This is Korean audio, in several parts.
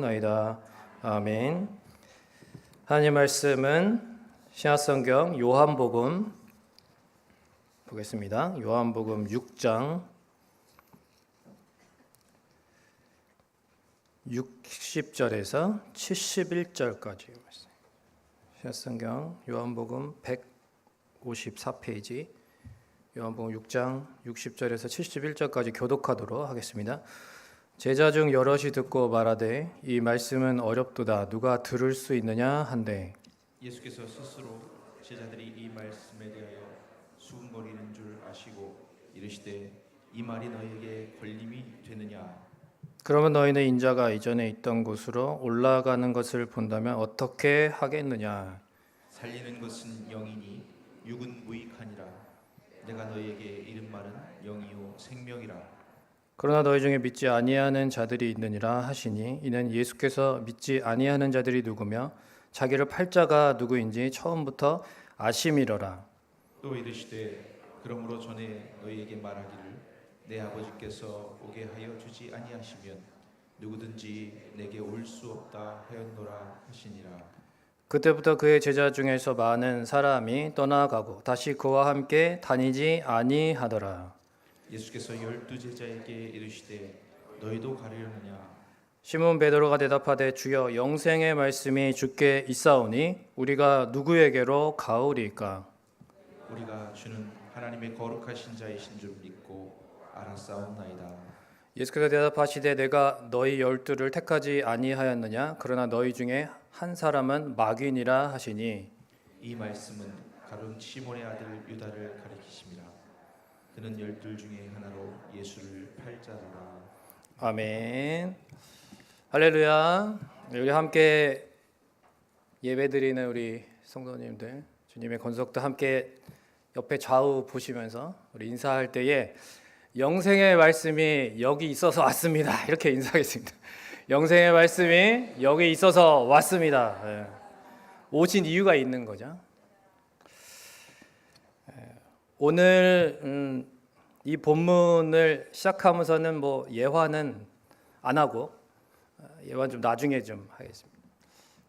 싸움나이다. 아멘. 하나님 말씀은 신약성경 요한복음 보겠습니다. 요한복음 6장 60절에서 71절까지 신약성경 요한복음 154페이지 요한복음 6장 60절에서 71절까지 교독하도록 하겠습니다. 제자 중 여럿이 듣고 말하되 이 말씀은 어렵도다 누가 들을 수 있느냐 한데 예수께서 스스로 제자들이 이 말씀에 대하여 수군거리는 줄 아시고 이르시되 이 말이 너희에게 걸림이 되느냐. 그러면 너희는 인자가 이전에 있던 곳으로 올라가는 것을 본다면 어떻게 하겠느냐. 살리는 것은 영이니 육은 무익하니라. 내가 너희에게 이른 말은 영이요 생명이라. 그러나 너희 중에 믿지 아니하는 자들이 있느니라 하시니 이는 예수께서 믿지 아니하는 자들이 누구며 자기를 팔 자가 누구인지 처음부터 아심이러라. 또 이르시되 그러므로 전에 너희에게 말하기를 내 아버지께서 오게 하여 주지 아니하시면 누구든지 내게 올 수 없다 하였노라 하시니라. 그때부터 그의 제자 중에서 많은 사람이 떠나가고 다시 그와 함께 다니지 아니하더라. 예수께서 12 제자에게 이르시되 너희도 가려느냐. 시몬 베드로가 대답하되 주여 영생의 말씀이 주께 있사오니 우리가 누구에게로 가오리까. 우리가 주는 하나님의 거룩하신 자이신 줄 믿고 알았사옵나이다. 예수께서 대답하시되 내가 너희 12를 택하지 아니하였느냐. 그러나 너희 중에 한 사람은 마귀니라 하시니 이 말씀은 가룟 시몬의 아들 유다를 가리키심이라. 그는 12 중에 하나로 예수를 팔 자더라. 아멘. 할렐루야. 우리 함께 예배드리는 우리 성도님들 주님의 권속도 함께 옆에 좌우 보시면서 우리 인사할 때에 영생의 말씀이 여기 있어서 왔습니다. 이렇게 인사하겠습니다. 영생의 말씀이 여기 있어서 왔습니다. 오신 이유가 있는 거죠. 오늘 이 본문을 시작하면서는 뭐 예화는 안 하고 예화는 좀 나중에 좀 하겠습니다.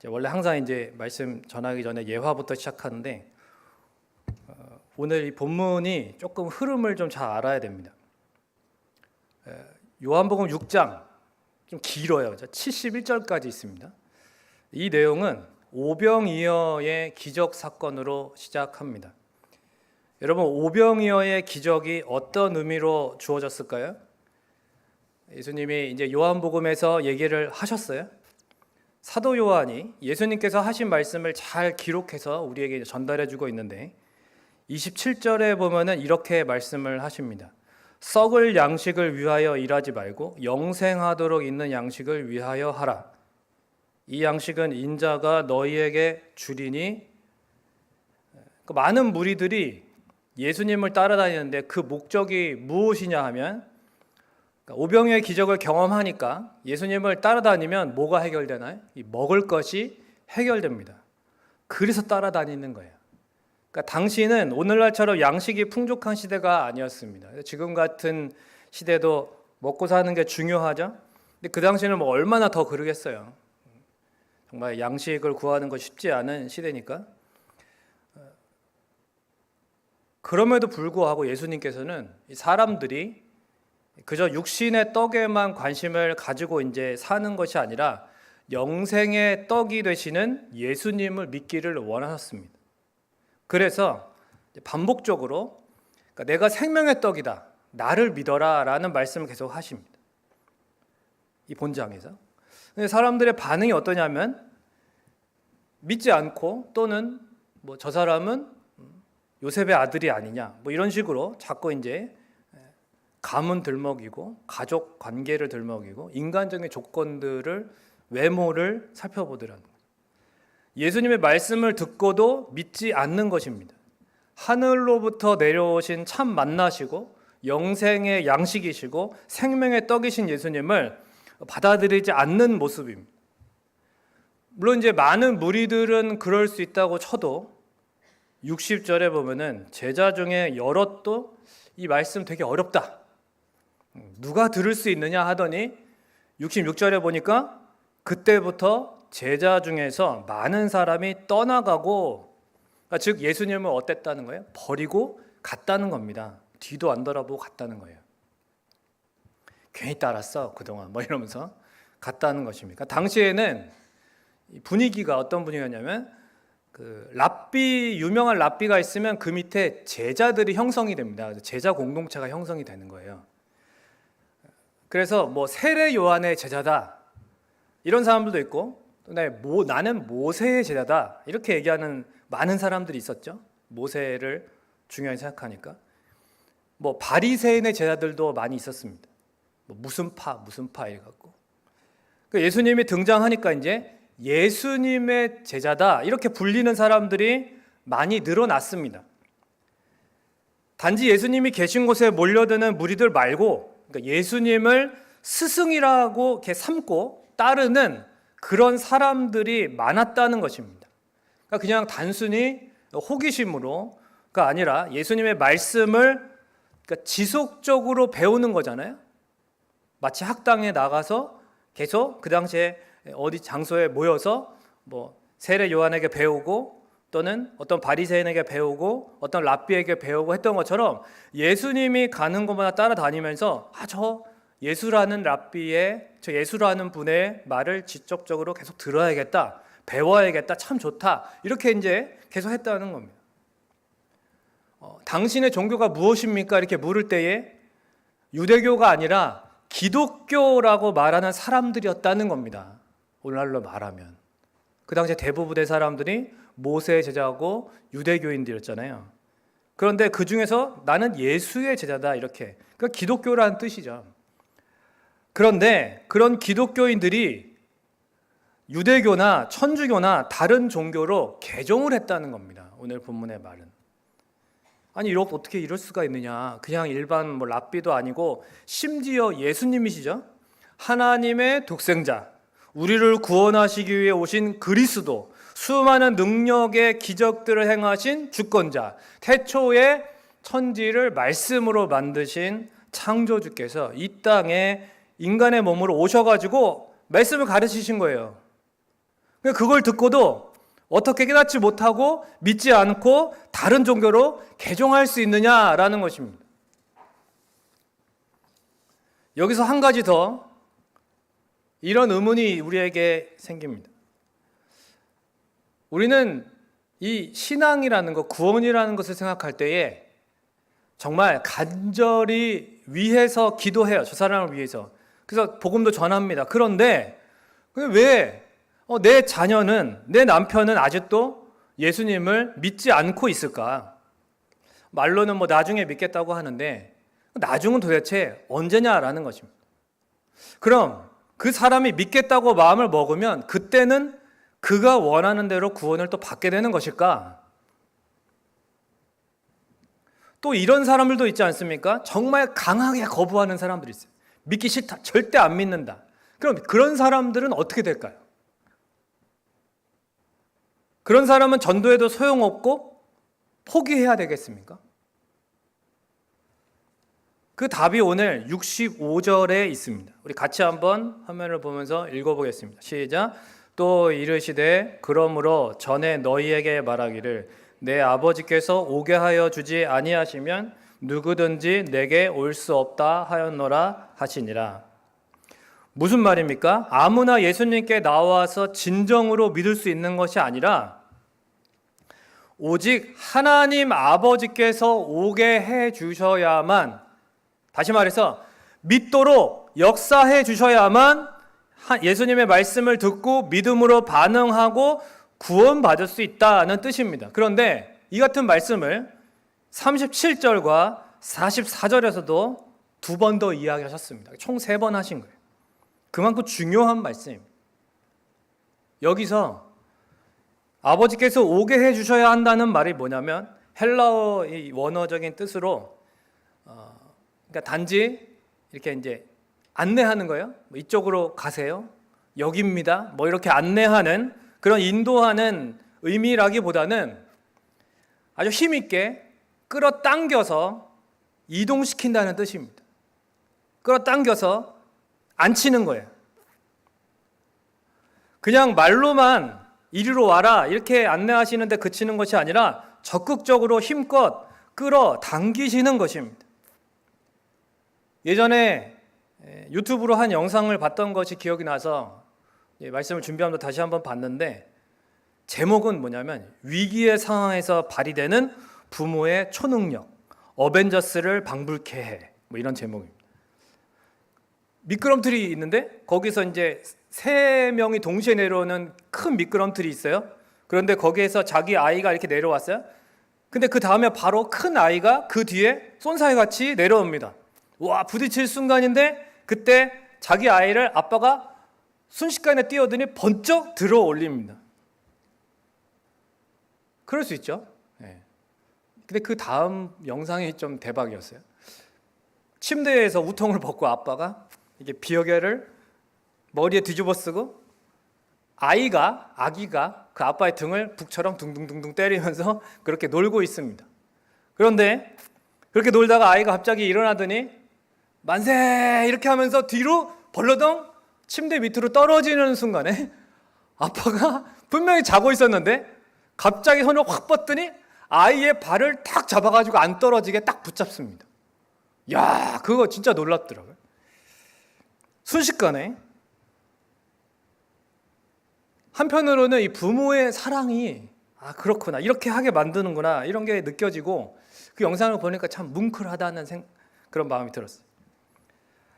원래 항상 이제 말씀 전하기 전에 예화부터 시작하는데 오늘 이 본문이 조금 흐름을 좀 잘 알아야 됩니다. 요한복음 6장 좀 길어요. 71절까지 있습니다. 이 내용은 오병이어의 기적 사건으로 시작합니다. 여러분, 오병이어의 기적이 어떤 의미로 주어졌을까요? 예수님이 이제 요한복음에서 얘기를 하셨어요. 사도 요한이 예수님께서 하신 말씀을 잘 기록해서 우리에게 전달해 주고 있는데 27절에 보면은 이렇게 말씀을 하십니다. 썩을 양식을 위하여 일하지 말고 영생하도록 있는 양식을 위하여 하라. 이 양식은 인자가 너희에게 주리니. 많은 무리들이 예수님을 따라다니는데 그 목적이 무엇이냐 하면 오병이어의 기적을 경험하니까 예수님을 따라다니면 뭐가 해결되나요? 이 먹을 것이 해결됩니다. 그래서 따라다니는 거예요. 그러니까 당시는 오늘날처럼 양식이 풍족한 시대가 아니었습니다. 지금 같은 시대도 먹고 사는 게 중요하죠. 근데 그 당시에는 뭐 얼마나 더 그러겠어요. 정말 양식을 구하는 거 쉽지 않은 시대니까. 그럼에도 불구하고 예수님께서는 사람들이 그저 육신의 떡에만 관심을 가지고 이제 사는 것이 아니라 영생의 떡이 되시는 예수님을 믿기를 원하셨습니다. 그래서 반복적으로 내가 생명의 떡이다, 나를 믿어라 라는 말씀을 계속 하십니다. 이 본장에서. 근데 사람들의 반응이 어떠냐면 믿지 않고 또는 뭐 저 사람은 요셉의 아들이 아니냐 뭐 이런 식으로 자꾸 이제 가문 들먹이고 가족 관계를 들먹이고 인간적인 조건들을 외모를 살펴보더라는 거예요. 예수님의 말씀을 듣고도 믿지 않는 것입니다. 하늘로부터 내려오신 참 만나시고 영생의 양식이시고 생명의 떡이신 예수님을 받아들이지 않는 모습입니다. 물론 이제 많은 무리들은 그럴 수 있다고 쳐도 60절에 보면은 제자 중에 여럿도 이 말씀 되게 어렵다. 누가 들을 수 있느냐 하더니 66절에 보니까 그때부터 제자 중에서 많은 사람이 떠나가고, 그러니까 즉 예수님을 어땠다는 거예요? 버리고 갔다는 겁니다. 뒤도 안 돌아보고 갔다는 거예요. 괜히 따랐어 그동안 뭐 이러면서 갔다는 것입니다. 당시에는 분위기가 어떤 분위기였냐면, 그 랍비, 유명한 랍비가 있으면 그 밑에 제자들이 형성이 됩니다. 그래서 제자 공동체가 형성이 되는 거예요. 그래서 뭐 세례 요한의 제자다 이런 사람들도 있고, 나는 모세의 제자다 이렇게 얘기하는 많은 사람들이 있었죠. 모세를 중요하게 생각하니까. 뭐 바리새인의 제자들도 많이 있었습니다. 뭐 무슨 파 이래갖고. 예수님이 등장하니까 이제 예수님의 제자다 이렇게 불리는 사람들이 많이 늘어났습니다. 단지 예수님이 계신 곳에 몰려드는 무리들 말고, 그러니까 예수님을 스승이라고 이렇게 삼고 따르는 그런 사람들이 많았다는 것입니다. 그러니까 그냥 단순히 호기심으로가 아니라 예수님의 말씀을 그러니까 지속적으로 배우는 거잖아요. 마치 학당에 나가서 계속 그 당시에 어디 장소에 모여서 뭐 세례 요한에게 배우고 또는 어떤 바리새인에게 배우고 어떤 랍비에게 배우고 했던 것처럼 예수님이 가는 곳마다 따라다니면서 저 예수라는 랍비의, 저 예수라는 분의 말을 지속적으로 계속 들어야겠다, 배워야겠다, 참 좋다 이렇게 이제 계속 했다는 겁니다. 당신의 종교가 무엇입니까? 이렇게 물을 때에 유대교가 아니라 기독교라고 말하는 사람들이었다는 겁니다. 오늘날로 말하면 그 당시에 대부분의 사람들이 모세의 제자고 유대교인들이었잖아요. 그런데 그 중에서 나는 예수의 제자다 이렇게, 그러니까 기독교라는 뜻이죠. 그런데 그런 기독교인들이 유대교나 천주교나 다른 종교로 개종을 했다는 겁니다. 오늘 본문의 말은. 아니 어떻게 이럴 수가 있느냐. 그냥 일반 뭐 랍비도 아니고 심지어 예수님이시죠. 하나님의 독생자, 우리를 구원하시기 위해 오신 그리스도, 수많은 능력의 기적들을 행하신 주권자, 태초에 천지를 말씀으로 만드신 창조주께서 이 땅에 인간의 몸으로 오셔가지고 말씀을 가르치신 거예요. 그걸 듣고도 어떻게 깨닫지 못하고 믿지 않고 다른 종교로 개종할 수 있느냐라는 것입니다. 여기서 한 가지 더 이런 의문이 우리에게 생깁니다. 우리는 이 신앙이라는 것, 구원이라는 것을 생각할 때에 정말 간절히 위해서 기도해요. 저 사람을 위해서. 그래서 복음도 전합니다. 그런데 왜 내 자녀는, 내 남편은 아직도 예수님을 믿지 않고 있을까? 말로는 뭐 나중에 믿겠다고 하는데 나중은 도대체 언제냐라는 것입니다. 그럼 그 사람이 믿겠다고 마음을 먹으면 그때는 그가 원하는 대로 구원을 또 받게 되는 것일까? 또 이런 사람들도 있지 않습니까? 정말 강하게 거부하는 사람들이 있어요. 믿기 싫다, 절대 안 믿는다. 그럼 그런 사람들은 어떻게 될까요? 그런 사람은 전도해도 소용없고 포기해야 되겠습니까? 그 답이 오늘 65절에 있습니다. 우리 같이 한번 화면을 보면서 읽어보겠습니다. 시작. 또 이르시되 그러므로 전에 너희에게 말하기를 내 아버지께서 오게 하여 주지 아니하시면 누구든지 내게 올 수 없다 하였노라 하시니라. 무슨 말입니까? 아무나 예수님께 나와서 진정으로 믿을 수 있는 것이 아니라 오직 하나님 아버지께서 오게 해 주셔야만, 다시 말해서 믿도록 역사해 주셔야만 예수님의 말씀을 듣고 믿음으로 반응하고 구원받을 수 있다는 뜻입니다. 그런데 이 같은 말씀을 37절과 44절에서도 두 번 더 이야기하셨습니다. 총 3번 하신 거예요. 그만큼 중요한 말씀입니다. 여기서 아버지께서 오게 해주셔야 한다는 말이 뭐냐면 헬라어의 원어적인 뜻으로 그러니까 단지 이렇게 이제 안내하는 거예요. 이쪽으로 가세요. 여기입니다. 뭐 이렇게 안내하는 그런 인도하는 의미라기보다는 아주 힘있게 끌어당겨서 이동시킨다는 뜻입니다. 끌어당겨서 앉히는 거예요. 그냥 말로만 이리로 와라 이렇게 안내하시는데 그치는 것이 아니라 적극적으로 힘껏 끌어당기시는 것입니다. 예전에 유튜브로 한 영상을 봤던 것이 기억이 나서 말씀을 준비하면서 다시 한번 봤는데, 제목은 뭐냐면 위기의 상황에서 발휘되는 부모의 초능력, 어벤져스를 방불케 해, 뭐 이런 제목입니다. 미끄럼틀이 있는데 거기서 이제 3명이 동시에 내려오는 큰 미끄럼틀이 있어요. 그런데 거기에서 자기 아이가 이렇게 내려왔어요. 근데 그 다음에 바로 큰 아이가 그 뒤에 쏜사이 같이 내려옵니다. 와, 부딪힐 순간인데 그때 자기 아이를 아빠가 순식간에 뛰어드니 번쩍 들어 올립니다. 그럴 수 있죠. 근데 그 다음 영상이 좀 대박이었어요. 침대에서 우통을 벗고 아빠가 이게 비어개를 머리에 뒤집어 쓰고 아기가 그 아빠의 등을 북처럼 둥둥둥둥 때리면서 그렇게 놀고 있습니다. 그런데 그렇게 놀다가 아이가 갑자기 일어나더니 만세 이렇게 하면서 뒤로 벌러덩 침대 밑으로 떨어지는 순간에 아빠가 분명히 자고 있었는데 갑자기 손을 확 뻗더니 아이의 발을 탁 잡아가지고 안 떨어지게 딱 붙잡습니다. 야, 그거 진짜 놀랍더라고요. 순식간에. 한편으로는 이 부모의 사랑이 그렇구나, 이렇게 하게 만드는구나, 이런 게 느껴지고 그 영상을 보니까 참 뭉클하다는 그런 마음이 들었어요.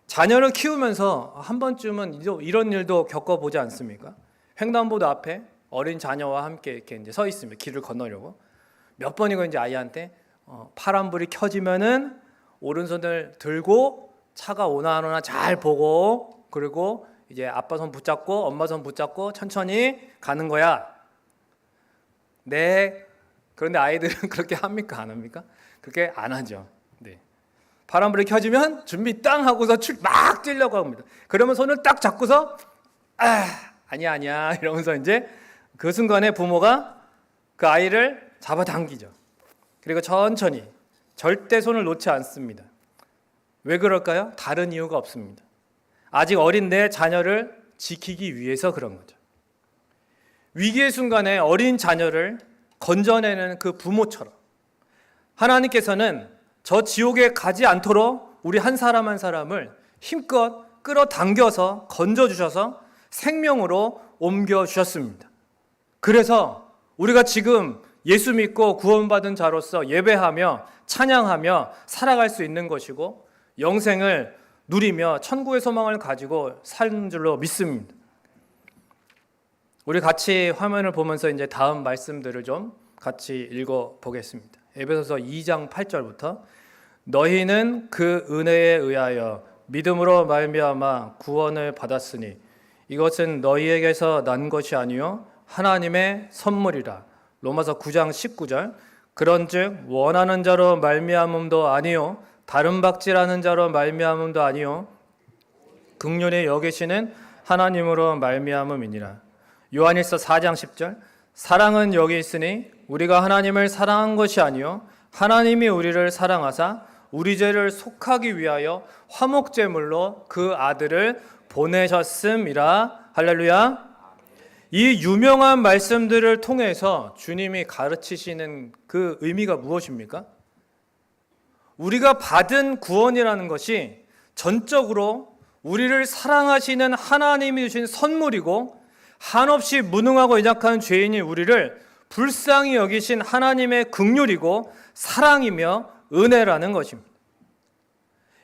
자녀를 키우면서 한 번쯤은 이런 일도 겪어보지 않습니까? 횡단보도 앞에 어린 자녀와 함께 이렇게 이제 서 있습니다. 길을 건너려고. 몇 번이고 이제 아이한테 파란불이 켜지면은 오른손을 들고 차가 오나 안 오나 잘 보고, 그리고 이제 아빠 손 붙잡고 엄마 손 붙잡고 천천히 가는 거야. 네. 그런데 아이들은 그렇게 합니까? 안 합니까? 그렇게 안 하죠. 네. 파란불이 켜지면 준비 땅 하고서 막 뛰려고 합니다. 그러면 손을 딱 잡고서 아니야 이러면서 이제 그 순간에 부모가 그 아이를 잡아당기죠. 그리고 천천히, 절대 손을 놓지 않습니다. 왜 그럴까요? 다른 이유가 없습니다. 아직 어린 내 자녀를 지키기 위해서 그런 거죠. 위기의 순간에 어린 자녀를 건져내는 그 부모처럼 하나님께서는 저 지옥에 가지 않도록 우리 한 사람 한 사람을 힘껏 끌어당겨서 건져주셔서 생명으로 옮겨주셨습니다. 그래서 우리가 지금 예수 믿고 구원받은 자로서 예배하며 찬양하며 살아갈 수 있는 것이고 영생을 누리며 천국의 소망을 가지고 사는 줄로 믿습니다. 우리 같이 화면을 보면서 이제 다음 말씀들을 좀 같이 읽어 보겠습니다. 에베소서 2장 8절부터 너희는 그 은혜에 의하여 믿음으로 말미암아 구원을 받았으니 이것은 너희에게서 난 것이 아니요 하나님의 선물이라. 로마서 9장 19절 그런즉 원하는 자로 말미암음도 아니요 다른 박질하는 자로 말미암음도 아니요 긍휼히 여기시는 하나님으로 말미암음이니라. 요한일서 4장 10절 사랑은 여기 있으니 우리가 하나님을 사랑한 것이 아니요 하나님이 우리를 사랑하사 우리 죄를 속하기 위하여 화목제물로 그 아들을 보내셨음이라. 할렐루야. 이 유명한 말씀들을 통해서 주님이 가르치시는 그 의미가 무엇입니까? 우리가 받은 구원이라는 것이 전적으로 우리를 사랑하시는 하나님이 주신 선물이고 한없이 무능하고 연약한 죄인인 우리를 불쌍히 여기신 하나님의 긍휼이고 사랑이며 은혜라는 것입니다.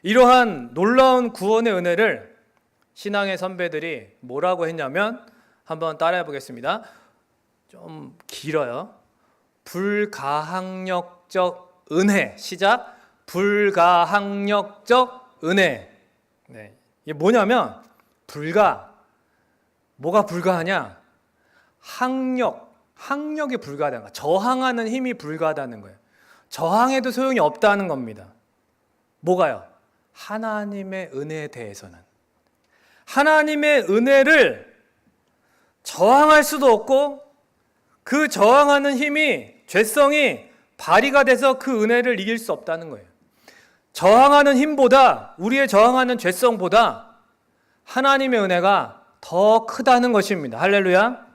이러한 놀라운 구원의 은혜를 신앙의 선배들이 뭐라고 했냐면 한번 따라해 보겠습니다. 좀 길어요. 불가항력적 은혜. 시작. 불가항력적 은혜. 네. 이게 뭐냐면 뭐가 불가하냐? 항력이 불가하다는 거야. 저항하는 힘이 불가하다는 거예요. 저항해도 소용이 없다는 겁니다. 뭐가요? 하나님의 은혜에 대해서는. 하나님의 은혜를 저항할 수도 없고 그 저항하는 힘이, 죄성이 발휘가 돼서 그 은혜를 이길 수 없다는 거예요. 저항하는 힘보다, 우리의 저항하는 죄성보다 하나님의 은혜가 더 크다는 것입니다. 할렐루야.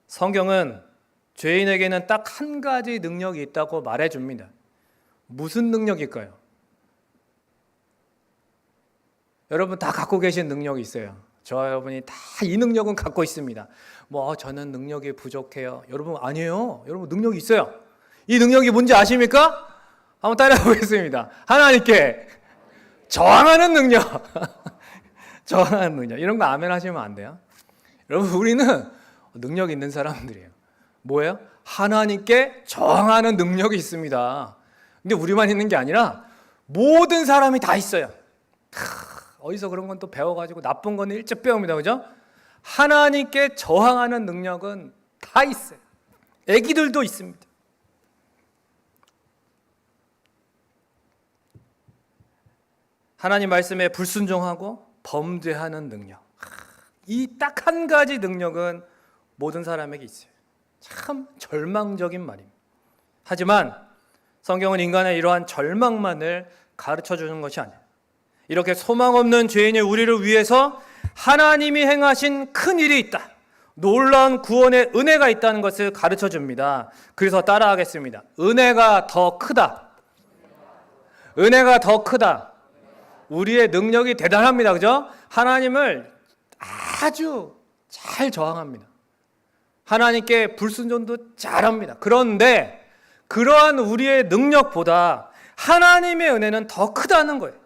성경은 죄인에게는 딱 한 가지 능력이 있다고 말해줍니다. 무슨 능력일까요? 여러분 다 갖고 계신 능력이 있어요. 저와 여러분이 다 이 능력은 갖고 있습니다. 저는 능력이 부족해요. 여러분 아니에요. 여러분 능력이 있어요. 이 능력이 뭔지 아십니까? 한번 따라해 보겠습니다. 하나님께 저항하는 능력. 저항하는 능력. 이런 거 아멘 하시면 안 돼요. 여러분 우리는 능력 있는 사람들이에요. 뭐예요? 하나님께 저항하는 능력이 있습니다. 근데 우리만 있는 게 아니라 모든 사람이 다 있어요. 어디서 그런 건 또 배워가지고 나쁜 건 일찍 배웁니다. 그죠? 하나님께 저항하는 능력은 다 있어요. 애기들도 있습니다. 하나님 말씀에 불순종하고 범죄하는 능력. 이 딱 한 가지 능력은 모든 사람에게 있어요. 참 절망적인 말입니다. 하지만 성경은 인간의 이러한 절망만을 가르쳐주는 것이 아니에요. 이렇게 소망 없는 죄인의 우리를 위해서 하나님이 행하신 큰 일이 있다. 놀라운 구원의 은혜가 있다는 것을 가르쳐줍니다. 그래서 따라하겠습니다. 은혜가 더 크다. 은혜가 더 크다. 우리의 능력이 대단합니다. 그죠? 하나님을 아주 잘 저항합니다. 하나님께 불순종도 잘합니다. 그런데 그러한 우리의 능력보다 하나님의 은혜는 더 크다는 거예요.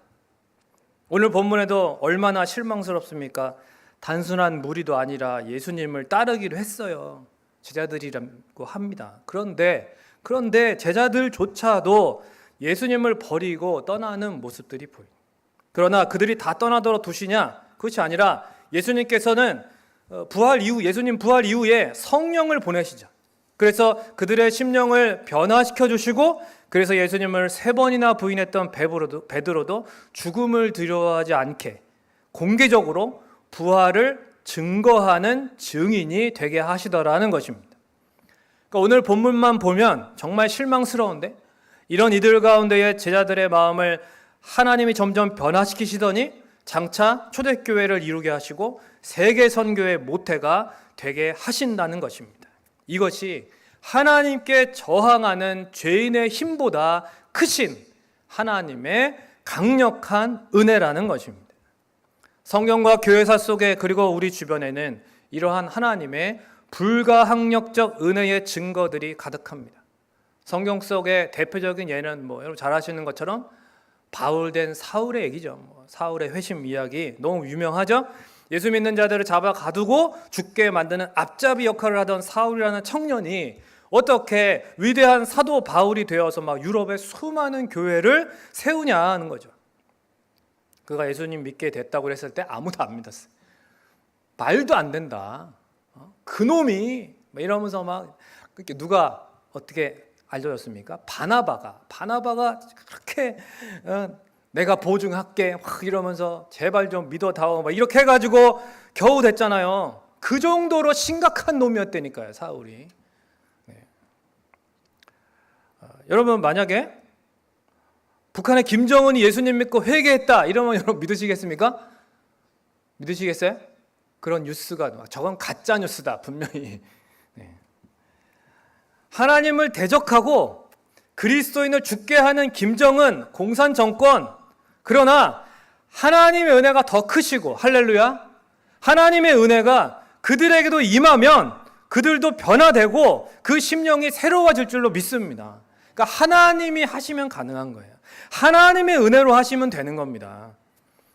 오늘 본문에도 얼마나 실망스럽습니까? 단순한 무리도 아니라 예수님을 따르기로 했어요. 제자들이라고 합니다. 그런데 제자들조차도 예수님을 버리고 떠나는 모습들이 보입니다. 그러나 그들이 다 떠나도록 두시냐? 그것이 아니라 예수님께서는 예수님 부활 이후에 성령을 보내시죠. 그래서 그들의 심령을 변화시켜 주시고, 그래서 예수님을 3번이나 부인했던 베드로도 죽음을 두려워하지 않게 공개적으로 부활을 증거하는 증인이 되게 하시더라는 것입니다. 그러니까 오늘 본문만 보면 정말 실망스러운데, 이런 이들 가운데의 제자들의 마음을 하나님이 점점 변화시키시더니 장차 초대교회를 이루게 하시고 세계 선교의 모태가 되게 하신다는 것입니다. 이것이 하나님께 저항하는 죄인의 힘보다 크신 하나님의 강력한 은혜라는 것입니다. 성경과 교회사 속에 그리고 우리 주변에는 이러한 하나님의 불가항력적 은혜의 증거들이 가득합니다. 성경 속의 대표적인 예는 여러분 잘 아시는 것처럼 바울 된 사울의 얘기죠. 사울의 회심 이야기 너무 유명하죠. 예수 믿는 자들을 잡아 가두고 죽게 만드는 앞잡이 역할을 하던 사울이라는 청년이 어떻게 위대한 사도 바울이 되어서 유럽의 수많은 교회를 세우냐 하는 거죠. 그가 예수님 믿게 됐다고 했을 때 아무도 안 믿었어요. 말도 안 된다. 그놈이 이러면서 그렇게 누가 어떻게 알려졌습니까? 바나바가 그렇게 내가 보증할게 이러면서 제발 좀 믿어다오 이렇게 해가지고 겨우 됐잖아요. 그 정도로 심각한 놈이었다니까요, 사울이. 네. 여러분 만약에 북한의 김정은이 예수님 믿고 회개했다 이러면 여러분 믿으시겠습니까? 믿으시겠어요? 그런 뉴스가 저건 가짜 뉴스다 분명히. 네. 하나님을 대적하고 그리스도인을 죽게 하는 김정은 공산 정권, 그러나 하나님의 은혜가 더 크시고, 할렐루야, 하나님의 은혜가 그들에게도 임하면 그들도 변화되고 그 심령이 새로워질 줄로 믿습니다. 그러니까 하나님이 하시면 가능한 거예요. 하나님의 은혜로 하시면 되는 겁니다.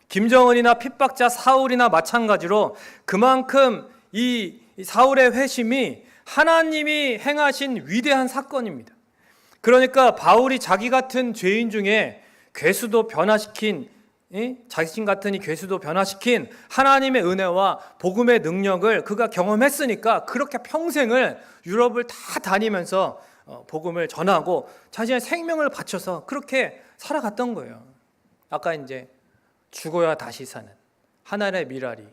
김정은이나 핍박자 사울이나 마찬가지로 그만큼 이 사울의 회심이 하나님이 행하신 위대한 사건입니다. 그러니까 바울이 자기 같은 죄인 중에 괴수도 변화시킨, 자신 같은 이 괴수도 변화시킨 하나님의 은혜와 복음의 능력을 그가 경험했으니까 그렇게 평생을 유럽을 다 다니면서 복음을 전하고 자신의 생명을 바쳐서 그렇게 살아갔던 거예요. 아까 이제 죽어야 다시 사는 하나님의 미랄이.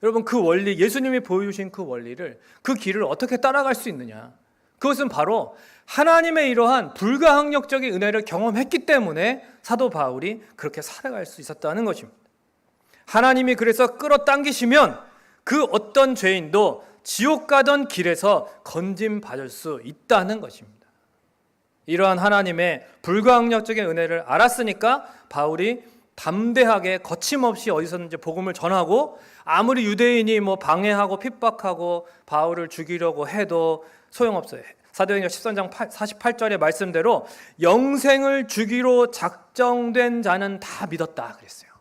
여러분 그 원리, 예수님이 보여주신 그 원리를, 그 길을 어떻게 따라갈 수 있느냐? 그것은 바로 하나님의 이러한 불가항력적인 은혜를 경험했기 때문에 사도 바울이 그렇게 살아갈 수 있었다는 것입니다. 하나님이 그래서 끌어당기시면 그 어떤 죄인도 지옥 가던 길에서 건짐 받을 수 있다는 것입니다. 이러한 하나님의 불가항력적인 은혜를 알았으니까 바울이 담대하게 거침없이 어디서든지 복음을 전하고, 아무리 유대인이 방해하고 핍박하고 바울을 죽이려고 해도 소용없어요. 사도행전 13장 48절의 말씀대로 영생을 주기로 작정된 자는 다 믿었다 그랬어요.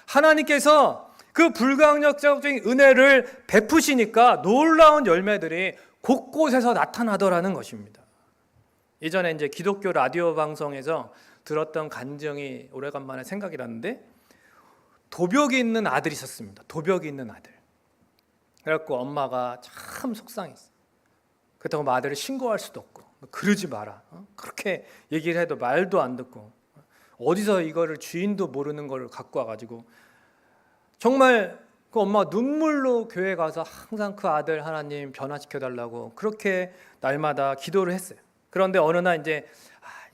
하나님께서 그 불가항력적인 은혜를 베푸시니까 놀라운 열매들이 곳곳에서 나타나더라는 것입니다. 예전에 이제 기독교 라디오 방송에서 들었던 간증이 오래간만에 생각이 났는데, 도벽이 있는 아들이 있었습니다. 도벽이 있는 아들. 그래갖고 엄마가 참 속상했어요. 그렇다고 아들을 신고할 수도 없고, 그러지 마라, 그렇게 얘기를 해도 말도 안 듣고, 어디서 이거를 주인도 모르는 걸 갖고 와가지고 정말 그 엄마가 눈물로 교회 가서 항상 그 아들 하나님 변화시켜달라고 그렇게 날마다 기도를 했어요. 그런데 어느 날 이제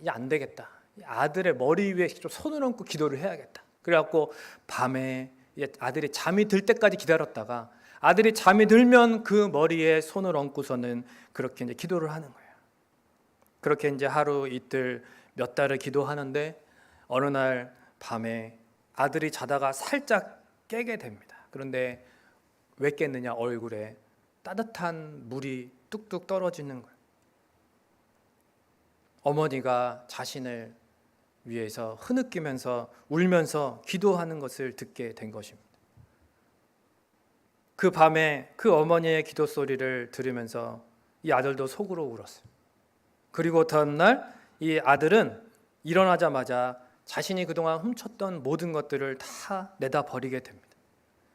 이게 안 되겠다, 아들의 머리 위에 좀 손을 얹고 기도를 해야겠다. 그래갖고 밤에 아들이 잠이 들 때까지 기다렸다가 아들이 잠이 들면 그 머리에 손을 얹고서는 그렇게 이제 기도를 하는 거예요. 그렇게 이제 하루 이틀 몇 달을 기도하는데 어느 날 밤에 아들이 자다가 살짝 깨게 됩니다. 그런데 왜 깼느냐, 얼굴에 따뜻한 물이 뚝뚝 떨어지는 거예요. 어머니가 자신을 위해서 흐느끼면서 울면서 기도하는 것을 듣게 된 것입니다. 그 밤에 그 어머니의 기도 소리를 들으면서 이 아들도 속으로 울었어요. 그리고 다음 날 이 아들은 일어나자마자 자신이 그동안 훔쳤던 모든 것들을 다 내다 버리게 됩니다.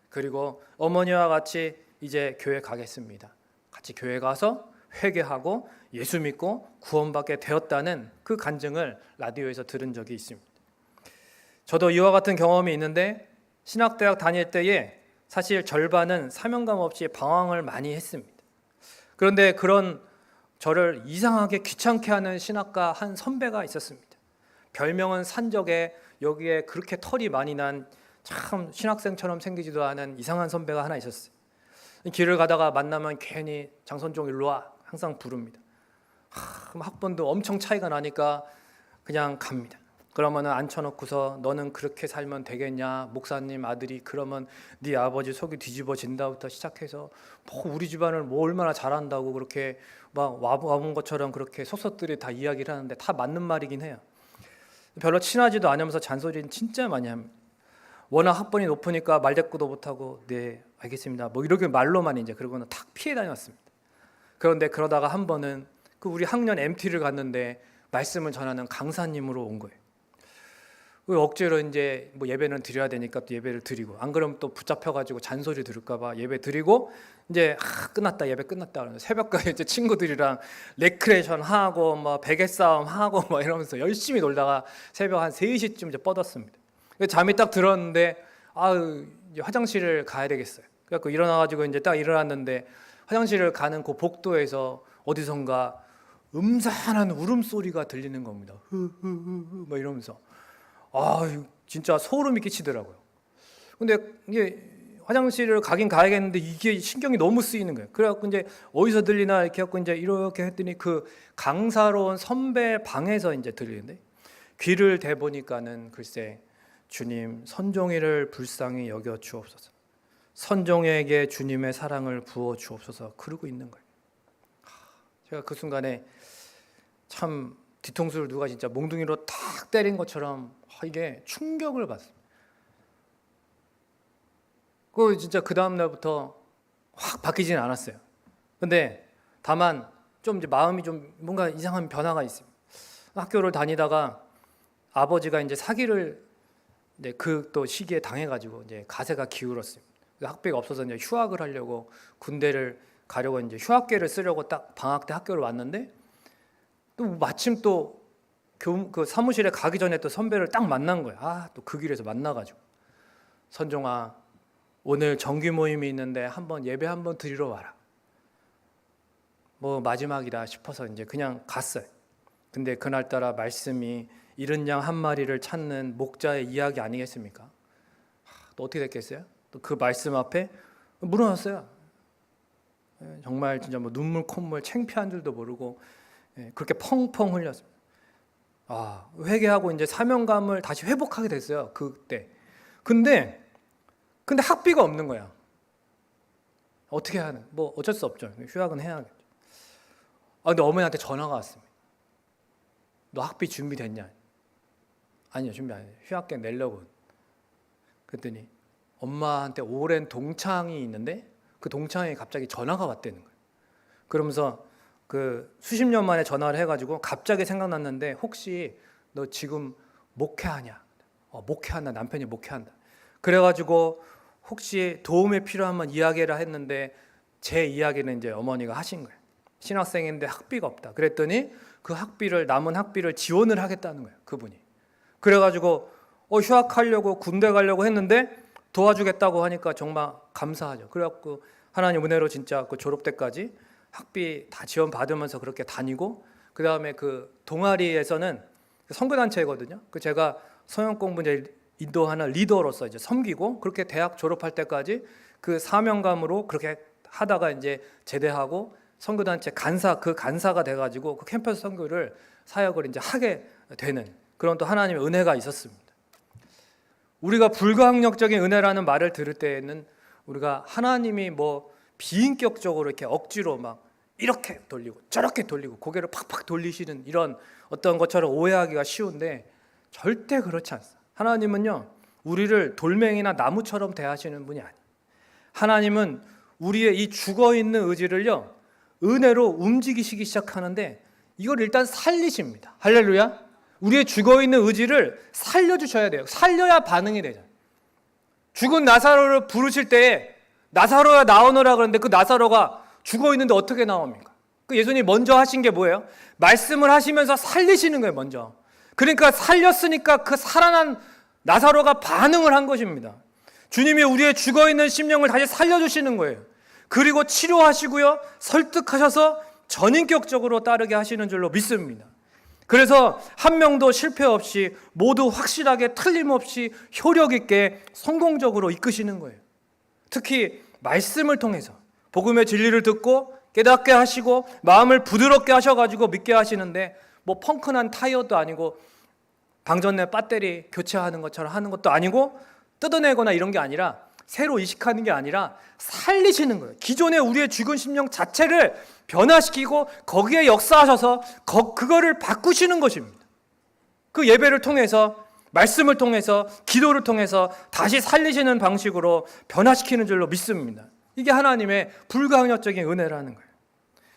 그리고 어머니와 같이 이제 교회 가겠습니다. 같이 교회 가서 회개하고 예수 믿고 구원받게 되었다는 그 간증을 라디오에서 들은 적이 있습니다. 저도 이와 같은 경험이 있는데, 신학대학 다닐 때에 사실 절반은 사명감 없이 방황을 많이 했습니다. 그런데 그런 저를 이상하게 귀찮게 하는 신학과 한 선배가 있었습니다. 별명은 산적에, 여기에 그렇게 털이 많이 난 참 신학생처럼 생기지도 않은 이상한 선배가 하나 있었어요. 길을 가다가 만나면 괜히 장선종 일로 와 항상 부릅니다. 그럼 학번도 엄청 차이가 나니까 그냥 갑니다. 그러면 앉혀놓고서 너는 그렇게 살면 되겠냐, 목사님 아들이 그러면 네 아버지 속이 뒤집어진다부터 시작해서 우리 집안을 얼마나 잘한다고 그렇게 막 와본 것처럼 그렇게 속속들이 다 이야기를 하는데 다 맞는 말이긴 해요. 별로 친하지도 않으면서 잔소리는 진짜 많이 합니다. 워낙 학번이 높으니까 말대꾸도 못하고 네 알겠습니다 이렇게 말로만 이제, 그러고는 탁 피해 다녔습니다. 그런데 그러다가 한 번은 그 우리 학년 MT를 갔는데 말씀을 전하는 강사님으로 온 거예요. 억지로 이제 예배는 드려야 되니까 또 예배를 드리고, 안 그러면 또 붙잡혀가지고 잔소리 들을까봐 예배 드리고, 이제 끝났다, 예배 끝났다. 새벽까지 이제 친구들이랑 레크레이션 하고 베개 싸움 하고 이러면서 열심히 놀다가 새벽 한 3시쯤 이제 뻗었습니다. 잠이 딱 들었는데 이제 화장실을 가야 되겠어요. 그래서 일어나가지고 이제 딱 일어났는데 화장실을 가는 그 복도에서 어디선가 음산한 울음소리가 들리는 겁니다. 흐흐흐흐 이러면서 진짜 소름이 끼치더라고요. 근데 이게 화장실을 가긴 가야겠는데 이게 신경이 너무 쓰이는 거예요. 그래갖고 이제 어디서 들리나 이렇게 해갖고 이렇게 했더니 그 강사로운 선배 방에서 이제 들리는데, 귀를 대보니까는 글쎄, 주님 선종이를 불쌍히 여겨 주옵소서, 선종에게 주님의 사랑을 부어 주옵소서 그러고 있는 거예요. 제가 그 순간에 참 뒤통수를 누가 진짜 몽둥이로 탁 때린 것처럼 이게 충격을 받습니다. 그 진짜 그 다음 날부터 확 바뀌지는 않았어요. 근데 다만 좀 이제 마음이 좀 뭔가 이상한 변화가 있습니다. 학교를 다니다가 아버지가 이제 사기를 그 또 시기에 당해가지고 이제 가세가 기울었습니다. 학비가 없어서 이제 휴학을 하려고 군대를 가려고 이제 휴학계를 쓰려고 딱 방학 때 학교를 왔는데, 또 마침 또 그 사무실에 가기 전에 또 선배를 딱 만난 거예요. 또 그 길에서 만나가지고, 선종아 오늘 정규 모임이 있는데 한번 예배 한번 드리러 와라. 마지막이다 싶어서 이제 그냥 갔어요. 근데 그날따라 말씀이 잃은 양 한 마리를 찾는 목자의 이야기 아니겠습니까? 또 어떻게 됐겠어요? 또 그 말씀 앞에 물어놨어요. 정말 진짜 뭐 눈물 콧물 창피한 줄도 모르고 그렇게 펑펑 흘렸습니다. 회개하고 이제 사명감을 다시 회복하게 됐어요. 그때. 근데 학비가 없는 거야. 어떻게 하는? 뭐 어쩔 수 없죠. 휴학은 해야겠죠. 근데 어머니한테 전화가 왔습니다. 너 학비 준비됐냐? 아니요, 준비 안 해요. 휴학금 내려고. 그랬더니 엄마한테 오랜 동창이 있는데 그 동창이 갑자기 전화가 왔다는 거예요. 그러면서 그 수십 년 만에 전화를 해가지고 갑자기 생각났는데 혹시 너 지금 목회하냐? 목회한다. 남편이 목회한다. 그래가지고 혹시 도움이 필요하면 이야기를 했는데 제 이야기는 이제 어머니가 하신 거예요. 신학생인데 학비가 없다. 그랬더니 그 남은 학비를 지원을 하겠다는 거예요. 그분이. 그래가지고 휴학하려고 군대 가려고 했는데 도와주겠다고 하니까 정말 감사하죠. 그래갖고 하나님 은혜로 진짜 그 졸업 때까지 학비 다 지원 받으면서 그렇게 다니고, 그 다음에 그 동아리에서는 선교단체거든요. 그 제가 성경 공부 이제 인도하는 리더로서 이제 섬기고, 그렇게 대학 졸업할 때까지 그 사명감으로 그렇게 하다가 이제 제대하고 선교단체 간사가 돼가지고 그 캠퍼스 선교를 사역을 이제 하게 되는 그런 또 하나님의 은혜가 있었습니다. 우리가 불가항력적인 은혜라는 말을 들을 때에는 우리가 하나님이 뭐 비인격적으로 이렇게 억지로 막 이렇게 돌리고 저렇게 돌리고 고개를 팍팍 돌리시는 이런 어떤 것처럼 오해하기가 쉬운데 절대 그렇지 않습니다. 하나님은요, 우리를 돌멩이나 나무처럼 대하시는 분이 아니에요. 하나님은 우리의 이 죽어있는 의지를요, 은혜로 움직이시기 시작하는데 이걸 일단 살리십니다. 할렐루야. 우리의 죽어있는 의지를 살려주셔야 돼요. 살려야 반응이 되잖아요. 죽은 나사로를 부르실 때에 나사로야 나오너라 그러는데 그 나사로가 죽어있는데 어떻게 나옵니까? 그 예수님이 먼저 하신 게 뭐예요? 말씀을 하시면서 살리시는 거예요. 먼저. 그러니까 살렸으니까 그 살아난 나사로가 반응을 한 것입니다. 주님이 우리의 죽어있는 심령을 다시 살려주시는 거예요. 그리고 치료하시고요, 설득하셔서 전인격적으로 따르게 하시는 줄로 믿습니다. 그래서 한 명도 실패 없이 모두 확실하게 틀림없이 효력 있게 성공적으로 이끄시는 거예요. 특히 말씀을 통해서 복음의 진리를 듣고 깨닫게 하시고 마음을 부드럽게 하셔가지고 믿게 하시는데 뭐 펑크난 타이어도 아니고 방전내 배터리 교체하는 것처럼 하는 것도 아니고 뜯어내거나 이런 게 아니라 새로 이식하는 게 아니라 살리시는 거예요. 기존의 우리의 죽은 심령 자체를 변화시키고 거기에 역사하셔서 그거를 바꾸시는 것입니다. 그 예배를 통해서, 말씀을 통해서, 기도를 통해서 다시 살리시는 방식으로 변화시키는 줄로 믿습니다. 이게 하나님의 불가항력적인 은혜라는 거예요.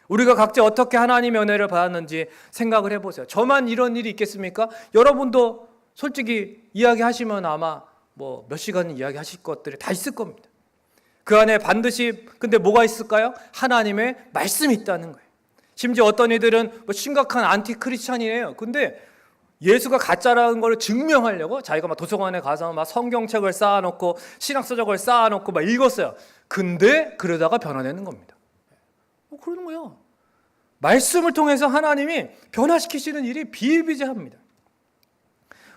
우리가 각자 어떻게 하나님의 은혜를 받았는지 생각을 해보세요. 저만 이런 일이 있겠습니까? 여러분도 솔직히 이야기하시면 아마 뭐 몇 시간 이야기하실 것들이 다 있을 겁니다. 그 안에 반드시 근데 뭐가 있을까요? 하나님의 말씀이 있다는 거예요. 심지어 어떤 이들은 뭐 심각한 안티 크리스찬이에요. 근데 예수가 가짜라는 걸 증명하려고 자기가 막 도서관에 가서 막 성경책을 쌓아놓고 신학서적을 쌓아놓고 막 읽었어요. 근데 그러다가 변화되는 겁니다. 그러는 거예요. 말씀을 통해서 하나님이 변화시키시는 일이 비일비재합니다.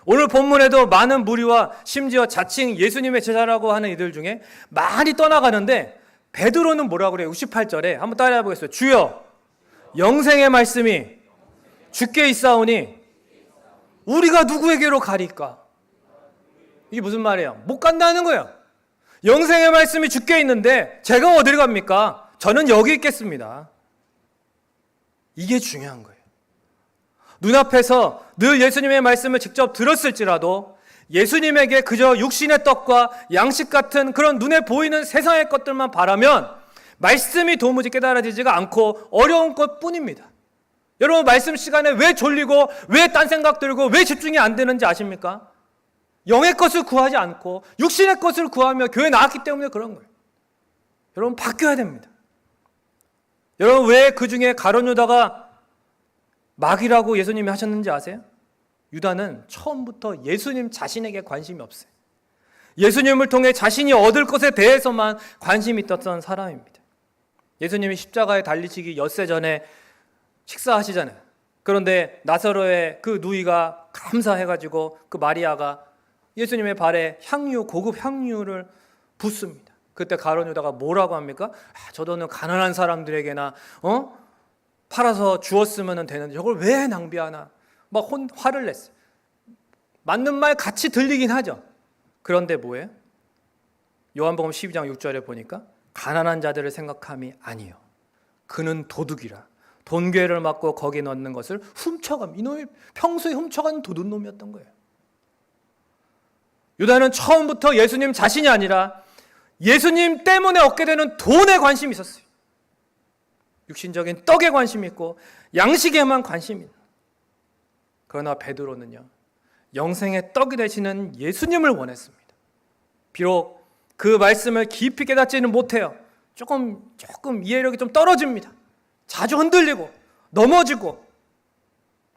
오늘 본문에도 많은 무리와 심지어 자칭 예수님의 제자라고 하는 이들 중에 많이 떠나가는데 베드로는 뭐라고 그래요? 68절에 한번 따라해 보겠습니다. 주여 영생의 말씀이 주께 있사오니 우리가 누구에게로 가리까? 이게 무슨 말이에요? 못 간다는 거예요. 영생의 말씀이 주께 있는데 제가 어디를 갑니까? 저는 여기 있겠습니다. 이게 중요한 거예요. 눈앞에서 늘 예수님의 말씀을 직접 들었을지라도 예수님에게 그저 육신의 떡과 양식 같은 그런 눈에 보이는 세상의 것들만 바라면 말씀이 도무지 깨달아지지가 않고 어려운 것뿐입니다. 여러분 말씀 시간에 왜 졸리고 왜 딴 생각 들고 왜 집중이 안 되는지 아십니까? 영의 것을 구하지 않고 육신의 것을 구하며 교회 나왔기 때문에 그런 거예요. 여러분 바뀌어야 됩니다. 여러분 왜 그 중에 가룟 유다가 마귀라고 예수님이 하셨는지 아세요? 유다는 처음부터 예수님 자신에게 관심이 없어요. 예수님을 통해 자신이 얻을 것에 대해서만 관심이 있었던 사람입니다. 예수님이 십자가에 달리시기 엿새 전에 식사하시잖아요. 그런데 나사로의 그 누이가 감사해가지고 그 마리아가 예수님의 발에 고급 향유를 붓습니다. 그때 가룟 유다가 뭐라고 합니까? 저 돈은 가난한 사람들에게나 팔아서 주었으면 되는데 저걸 왜 낭비하나? 막 화를 냈어요. 맞는 말 같이 들리긴 하죠. 그런데 뭐예요? 요한복음 12장 6절에 보니까 가난한 자들을 생각함이 아니요 그는 도둑이라 돈괴를 맞고 거기 넣는 것을 훔쳐감. 이놈이 평소에 훔쳐간 도둑놈이었던 거예요. 유다는 처음부터 예수님 자신이 아니라 예수님 때문에 얻게 되는 돈에 관심이 있었어요. 육신적인 떡에 관심이 있고 양식에만 관심이 있는. 그러나 베드로는요, 영생의 떡이 되시는 예수님을 원했습니다. 비록 그 말씀을 깊이 깨닫지는 못해요. 조금 이해력이 좀 떨어집니다. 자주 흔들리고 넘어지고.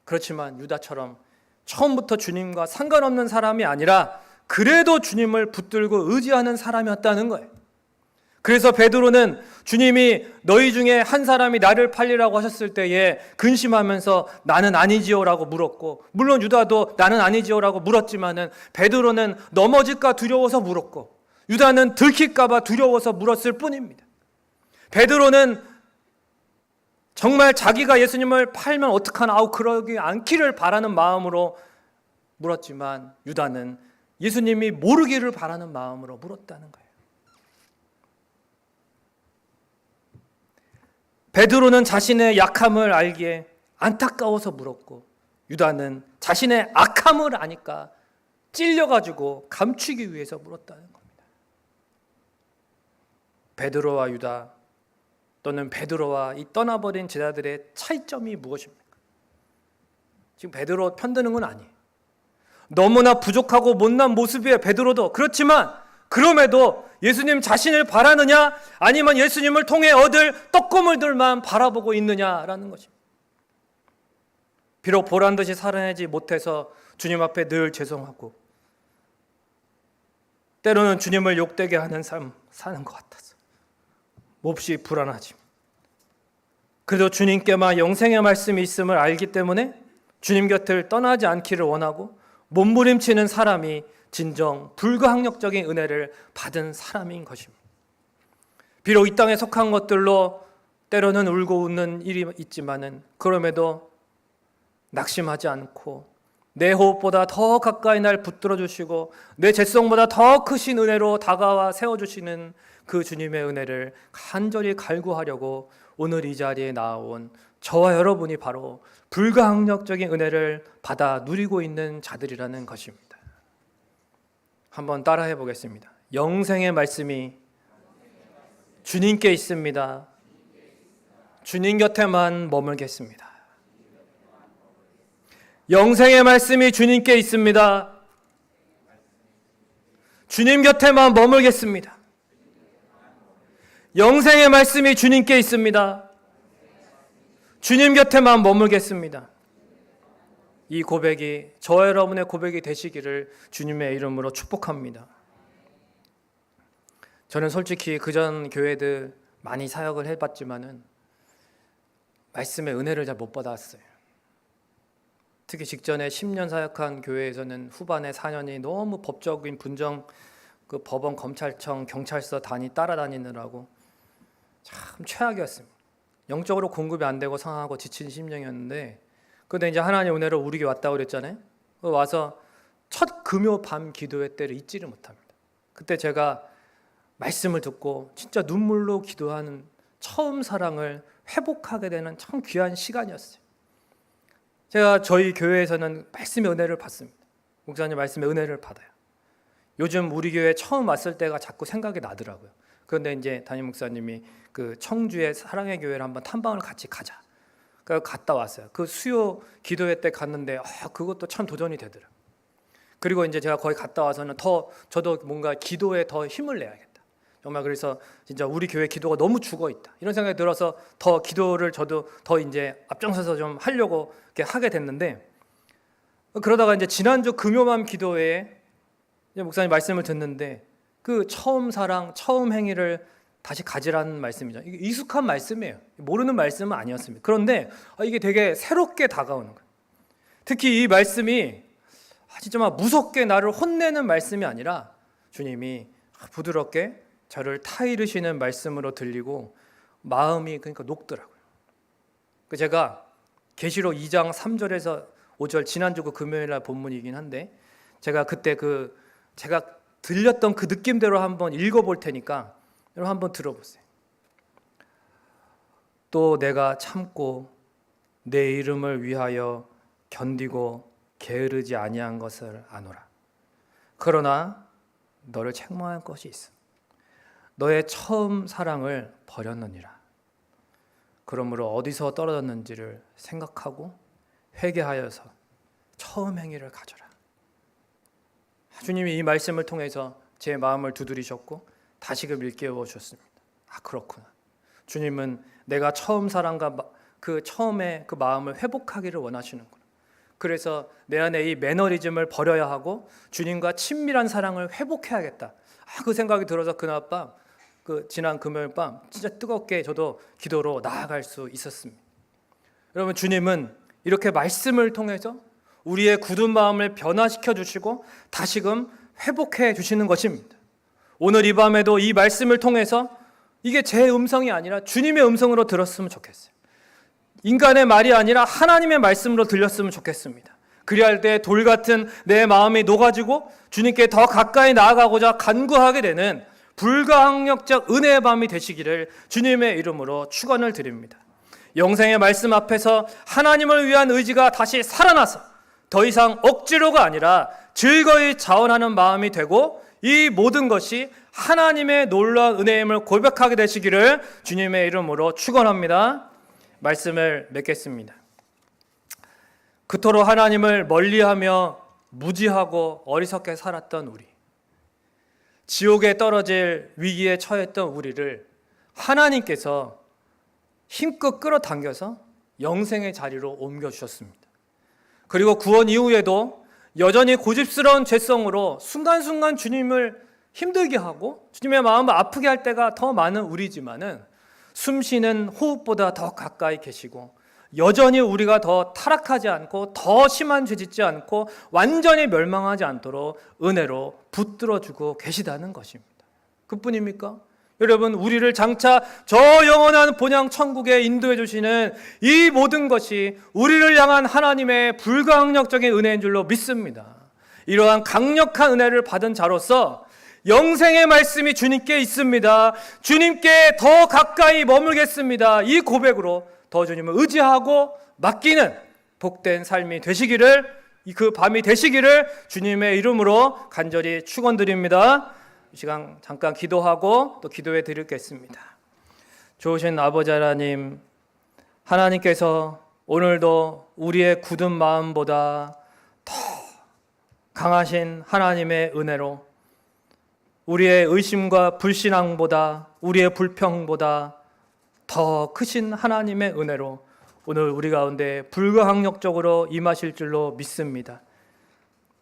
그렇지만 유다처럼 처음부터 주님과 상관없는 사람이 아니라 그래도 주님을 붙들고 의지하는 사람이었다는 거예요. 그래서 베드로는 주님이 너희 중에 한 사람이 나를 팔리라고 하셨을 때에 근심하면서 나는 아니지요라고 물었고, 물론 유다도 나는 아니지요라고 물었지만은 베드로는 넘어질까 두려워서 물었고 유다는 들킬까 봐 두려워서 물었을 뿐입니다. 베드로는 정말 자기가 예수님을 팔면 어떡하나 그러지 않기를 바라는 마음으로 물었지만 유다는 예수님이 모르기를 바라는 마음으로 물었다는 거예요. 베드로는 자신의 약함을 알기에 안타까워서 물었고 유다는 자신의 악함을 아니까 찔려가지고 감추기 위해서 물었다는 겁니다. 베드로와 유다 또는 베드로와 이 떠나버린 제자들의 차이점이 무엇입니까? 지금 베드로 편드는 건 아니에요. 너무나 부족하고 못난 모습이에요, 베드로도. 그렇지만 그럼에도 예수님 자신을 바라느냐 아니면 예수님을 통해 얻을 떡고물들만 바라보고 있느냐라는 것입니다. 비록 보란듯이 살아내지 못해서 주님 앞에 늘 죄송하고 때로는 주님을 욕되게 하는 삶 사는 것 같아서 몹시 불안하지. 그래도 주님께만 영생의 말씀이 있음을 알기 때문에 주님 곁을 떠나지 않기를 원하고 몸부림치는 사람이 진정 불가항력적인 은혜를 받은 사람인 것입니다. 비록 이 땅에 속한 것들로 때로는 울고 웃는 일이 있지만은 그럼에도 낙심하지 않고 내 호흡보다 더 가까이 날 붙들어 주시고 내 죄성보다 더 크신 은혜로 다가와 세워주시는 그 주님의 은혜를 간절히 갈구하려고 오늘 이 자리에 나온 저와 여러분이 바로 불가항력적인 은혜를 받아 누리고 있는 자들이라는 것입니다. 한번 따라해 보겠습니다. 영생의 말씀이 주님께 있습니다. 주님 곁에만 머물겠습니다. 영생의 말씀이 주님께 있습니다. 주님 곁에만 머물겠습니다. 영생의 말씀이 주님께 있습니다. 주님 곁에만 머물겠습니다. 이 고백이 저와 여러분의 고백이 되시기를 주님의 이름으로 축복합니다. 저는 솔직히 그전 교회들 많이 사역을 해봤지만은 말씀의 은혜를 잘 못 받았어요. 특히 직전에 10년 사역한 교회에서는 후반에 4년이 너무 법적인 분정, 그 법원, 검찰청, 경찰서 따라다니느라고 참 최악이었습니다. 영적으로 공급이 안 되고 상하고 지친 심령이었는데, 그런데 이제 하나님 은혜로 우리 교회 왔다고 그랬잖아요. 와서 첫 금요 밤 기도회 때를 잊지를 못합니다. 그때 제가 말씀을 듣고 진짜 눈물로 기도하는 처음 사랑을 회복하게 되는 참 귀한 시간이었어요. 제가 저희 교회에서는 말씀의 은혜를 받습니다. 목사님 말씀의 은혜를 받아요. 요즘 우리 교회 처음 왔을 때가 자꾸 생각이 나더라고요. 그런데 이제 담임 목사님이 그 청주의 사랑의 교회를 한번 탐방을 같이 가자. 그래서 갔다 왔어요. 그 수요 기도회 때 갔는데 그것도 참 도전이 되더라고요. 그리고 이제 제가 거기 갔다 와서는 더 저도 뭔가 기도에 더 힘을 내야겠다. 정말 그래서 진짜 우리 교회 기도가 너무 죽어 있다. 이런 생각이 들어서 더 기도를 저도 더 이제 앞장서서 좀 하려고 이렇게 하게 됐는데, 그러다가 이제 지난주 금요밤 기도회에 목사님 말씀을 듣는데 그 처음 사랑, 처음 행위를 다시 가지라는 말씀이죠. 이게 익숙한 말씀이에요. 모르는 말씀은 아니었습니다. 그런데 이게 되게 새롭게 다가오는 거예요. 특히 이 말씀이 진짜 막 무섭게 나를 혼내는 말씀이 아니라 주님이 부드럽게 저를 타이르시는 말씀으로 들리고 마음이 그러니까 녹더라고요. 제가 계시록 2장 3절에서 5절 지난주 그 금요일 날 본문이긴 한데 제가 그때 제가 들렸던 그 느낌대로 한번 읽어볼 테니까 여러분 한번 들어보세요. 또 내가 참고 내 이름을 위하여 견디고 게으르지 아니한 것을 아노라. 그러나 너를 책망할 것이 있어. 너의 처음 사랑을 버렸느니라. 그러므로 어디서 떨어졌는지를 생각하고 회개하여서 처음 행위를 가져라. 주님이 이 말씀을 통해서 제 마음을 두드리셨고 다시금 일깨워 주셨습니다. 그렇구나. 주님은 내가 처음 사랑과 처음에 그 마음을 회복하기를 원하시는구나. 그래서 내 안에 이 매너리즘을 버려야 하고 주님과 친밀한 사랑을 회복해야겠다. 그 생각이 들어서 그날 밤, 지난 금요일 밤 진짜 뜨겁게 저도 기도로 나아갈 수 있었습니다. 여러분, 주님은 이렇게 말씀을 통해서 우리의 굳은 마음을 변화시켜 주시고 다시금 회복해 주시는 것입니다. 오늘 이 밤에도 이 말씀을 통해서 이게 제 음성이 아니라 주님의 음성으로 들었으면 좋겠어요. 인간의 말이 아니라 하나님의 말씀으로 들렸으면 좋겠습니다. 그리할 때 돌 같은 내 마음이 녹아지고 주님께 더 가까이 나아가고자 간구하게 되는 불가항력적 은혜의 밤이 되시기를 주님의 이름으로 축원을 드립니다. 영생의 말씀 앞에서 하나님을 위한 의지가 다시 살아나서 더 이상 억지로가 아니라 즐거이 자원하는 마음이 되고 이 모든 것이 하나님의 놀라운 은혜임을 고백하게 되시기를 주님의 이름으로 축원합니다. 말씀을 맺겠습니다. 그토록 하나님을 멀리하며 무지하고 어리석게 살았던 우리, 지옥에 떨어질 위기에 처했던 우리를 하나님께서 힘껏 끌어당겨서 영생의 자리로 옮겨주셨습니다. 그리고 구원 이후에도 여전히 고집스러운 죄성으로 순간순간 주님을 힘들게 하고 주님의 마음을 아프게 할 때가 더 많은 우리지만은 숨쉬는 호흡보다 더 가까이 계시고 여전히 우리가 더 타락하지 않고 더 심한 죄 짓지 않고 완전히 멸망하지 않도록 은혜로 붙들어주고 계시다는 것입니다. 그뿐입니까? 여러분, 우리를 장차 저 영원한 본향 천국에 인도해 주시는 이 모든 것이 우리를 향한 하나님의 불가항력적인 은혜인 줄로 믿습니다. 이러한 강력한 은혜를 받은 자로서 영생의 말씀이 주님께 있습니다. 주님께 더 가까이 머물겠습니다. 이 고백으로 더 주님을 의지하고 맡기는 복된 삶이 되시기를, 그 밤이 되시기를 주님의 이름으로 간절히 축원드립니다. 이 시간 잠깐 기도하고 또 기도해 드리겠습니다. 좋으신 아버지 하나님, 하나님께서 오늘도 우리의 굳은 마음보다 더 강하신 하나님의 은혜로 우리의 의심과 불신앙보다, 우리의 불평보다 더 크신 하나님의 은혜로 오늘 우리 가운데 불가항력적으로 임하실 줄로 믿습니다.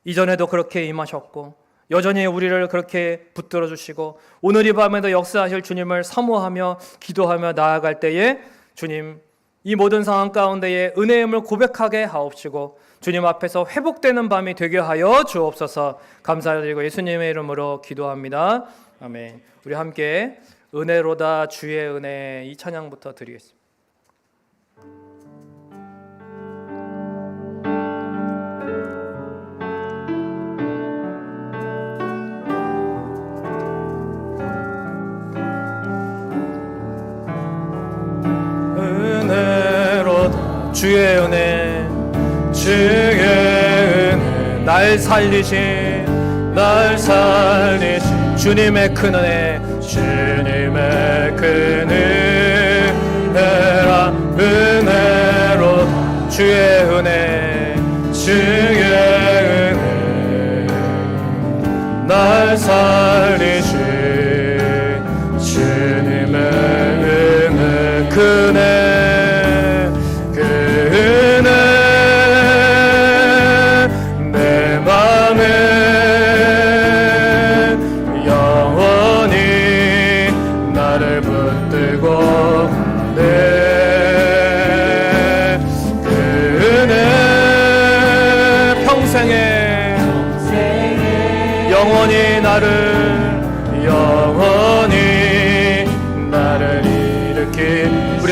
이전에도 그렇게 임하셨고 여전히 우리를 그렇게 붙들어 주시고 오늘 이 밤에도 역사하실 주님을 사모하며 기도하며 나아갈 때에 주님, 이 모든 상황 가운데에 은혜임을 고백하게 하옵시고 주님 앞에서 회복되는 밤이 되게 하여 주옵소서. 감사드리고 예수님의 이름으로 기도합니다. 아멘. 우리 함께 은혜로다 주의 은혜 이 찬양부터 드리겠습니다. 은혜로다 주의 은혜, 주의 은혜, 날 살리신 주님의 큰 은혜, 주님의 큰 은혜라. 은혜로다 주의 은혜, 주의 은혜, 날 살리신 주님의 은혜, 그 은혜, 그 은혜 내 맘에 영원히 나를 붙들고 가네. 그 은혜 평생에 영원히 나를 영원히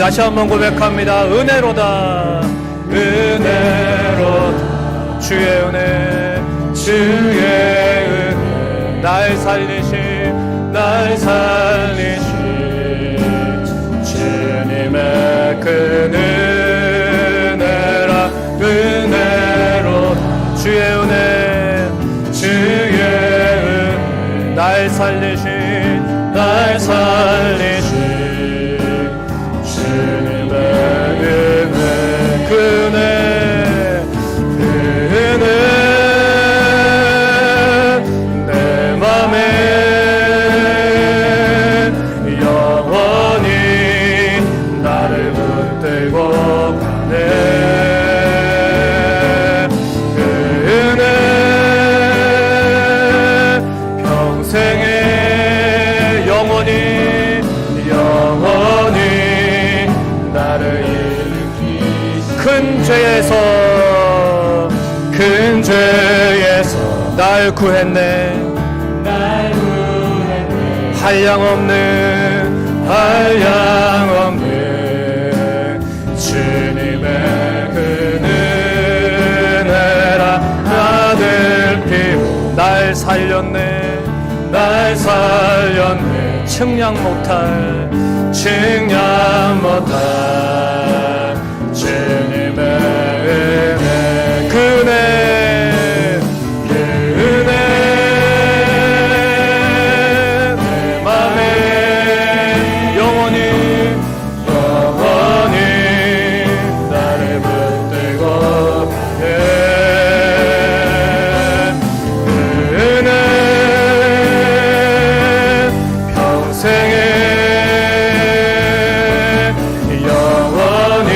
다시 한번 고백합니다. 은혜로다 은혜로다 주의 은혜 주의 은혜 날 살리신 주님의 그 은혜라 은혜로 주의 은혜 날 살리신 주님의 은혜 그 은혜 내 맘에 영원히 나를 붙들고 가네 그 은혜 평생에 영원히 나를 일으키시 큰 죄에서 날 구했네 한량없는 주님의 그 은혜라 아들 피부 날 살렸네 측량 못할 주님의 은혜 그 은혜 내 맘에 영원히 나를 붙들고 가네 그 은혜 평생에 영원히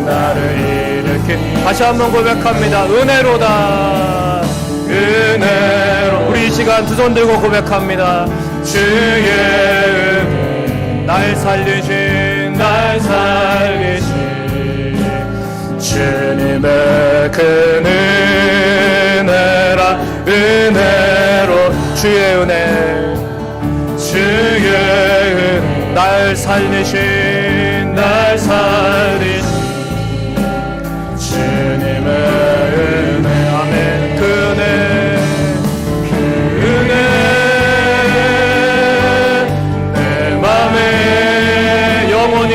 나를 일으킨 다시 한번 고백합니다. 은혜로다 은혜로 우리 이 시간 두 손 들고 고백합니다. 주의 은혜 날 살리신 주님의 그 은혜라 은혜로 주의 은혜 날 살리신 주님의 은혜 아멘 그 은혜 내 맘에 영원히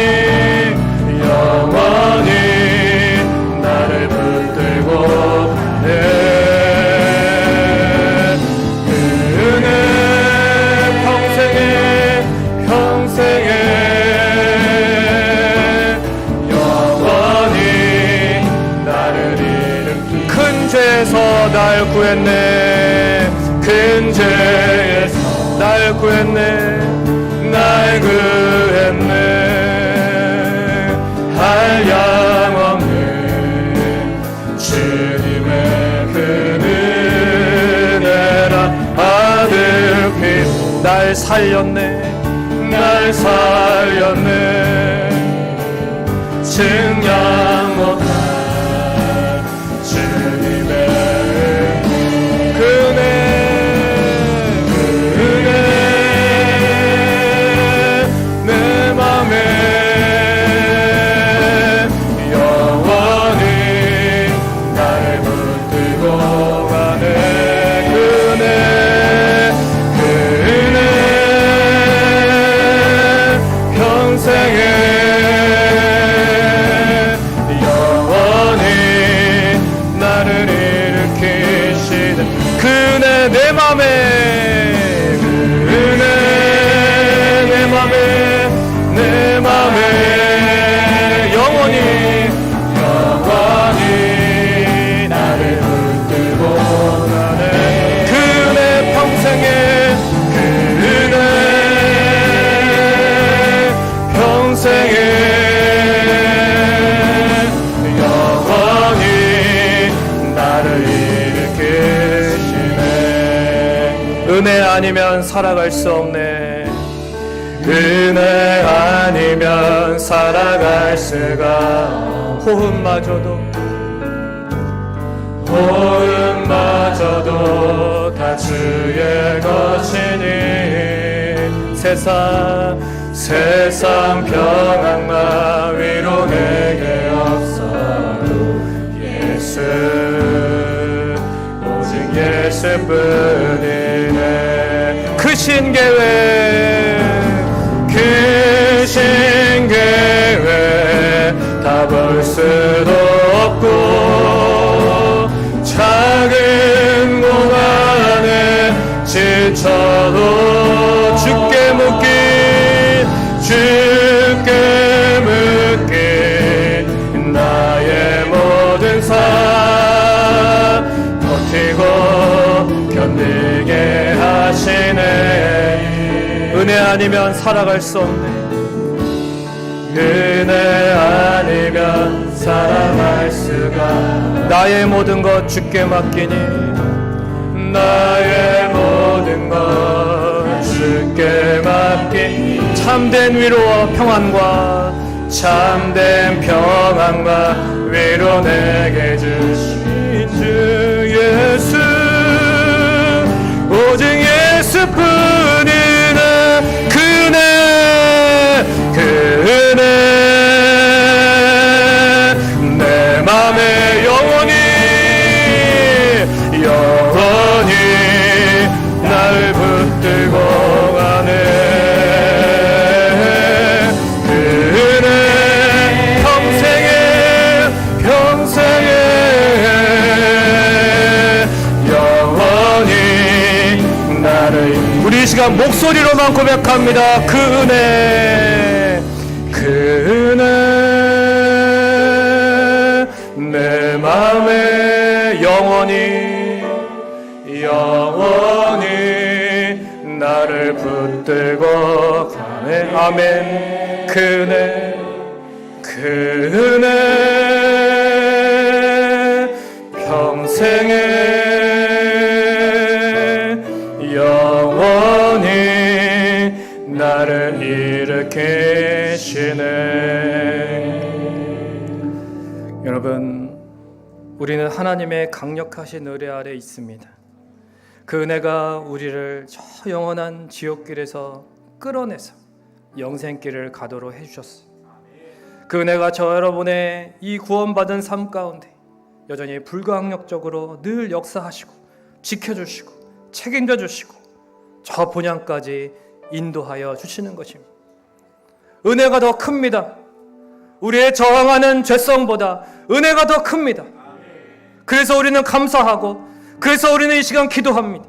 나를 붙들고 가네 그 은혜 평생에 영원히 나를 일으킨 큰 죄에서 날 구했네 큰 죄에서 날 구했네 한량없는 주님의 그 은혜라 아들 피부 날 살렸네 측량 못할 주님의 그 은혜 내 맘에 영원히 나를 붙들고 가네 그 은혜 평생에 영원히 나를 일으키시는 그 은혜 내 맘에 영원히 나를 붙들고 가네 그 은혜 평생에 영원히 나를 일으키시네 은혜 아니면 살아갈 수 없네 은혜 아니면 살아갈 수가 호흡마저도 다 주의 것이니 세상 평안만 위로 내게 없어도 예수 오직 예수뿐이네. 크신 계획 다 볼 수도 없고 작은 몸 안에 지쳐도 주께 묶인 나의 모든 삶 버티고 견디게 하시네. 은혜 아니면 살아갈 수 없네. 은혜 아니면 살아갈 수가. 나의 모든 것 주께 맡기니 나의 모든 것 주께 맡기니 참된 위로와 평안과 참된 평안과 위로 내게 주신 주 예수 오직 예수뿐이네. 그 은혜 내 맘에 영원히 날 붙들고 가네. 그 은혜 평생에 영원히 나를. 우리 이 시간 목소리로만 고백합니다. 그 은혜 내 맘에 영원히 나를 붙들고 가네. 아멘. 그 은혜 평생에 영원히 나를 일으키시네. 여러분, 우리는 하나님의 강력하신 은혜 아래 있습니다. 그 은혜가 우리를 저 영원한 지옥길에서 끌어내서 영생길을 가도록 해주셨어요. 그 은혜가 저 여러분의 이 구원받은 삶 가운데 여전히 불가항력적으로 늘 역사하시고 지켜주시고 책임져 주시고 저 본향까지 인도하여 주시는 것입니다. 은혜가 더 큽니다. 우리의 저항하는 죄성보다 은혜가 더 큽니다. 그래서 우리는 감사하고, 그래서 우리는 이 시간 기도합니다.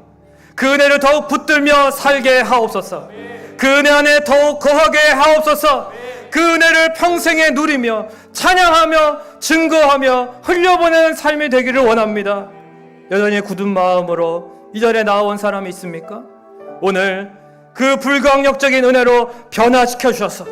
그 은혜를 더욱 붙들며 살게 하옵소서. 그 은혜 안에 더욱 거하게 하옵소서. 그 은혜를 평생에 누리며 찬양하며 증거하며 흘려보내는 삶이 되기를 원합니다. 여전히 굳은 마음으로 이 자리에 나온 사람이 있습니까? 오늘 그 불가항력적인 은혜로 변화시켜 주셔서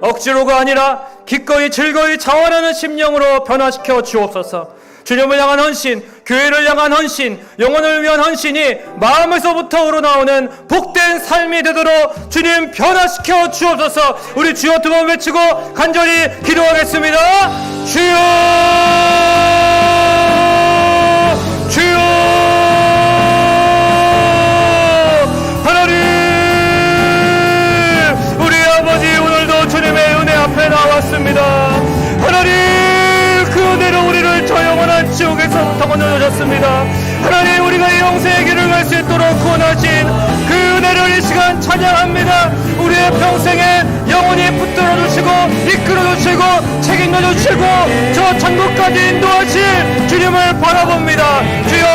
억지로가 아니라 기꺼이 즐거이 자원하는 심령으로 변화시켜 주옵소서. 주님을 향한 헌신, 교회를 향한 헌신, 영혼을 위한 헌신이 마음에서부터 우러나오는 복된 삶이 되도록 주님 변화시켜 주옵소서. 우리 주여 두 번 외치고 간절히 기도하겠습니다. 주여, 주여, 하나님, 우리 아버지 오늘도 주님의 은혜 앞에 나왔습니다. 하나님, 그 은혜로 우리를 저 영원한 지옥에서부터 건져주셨습니다. 하나님, 우리가 이 영생의 길을 갈 수 있도록 구원하신 그 은혜를 이 시간 찬양합니다. 우리의 평생에 영원히 붙들어주시고 이끌어주시고 책임져주시고 저 천국까지 인도하실 주님을 바라봅니다. 주여,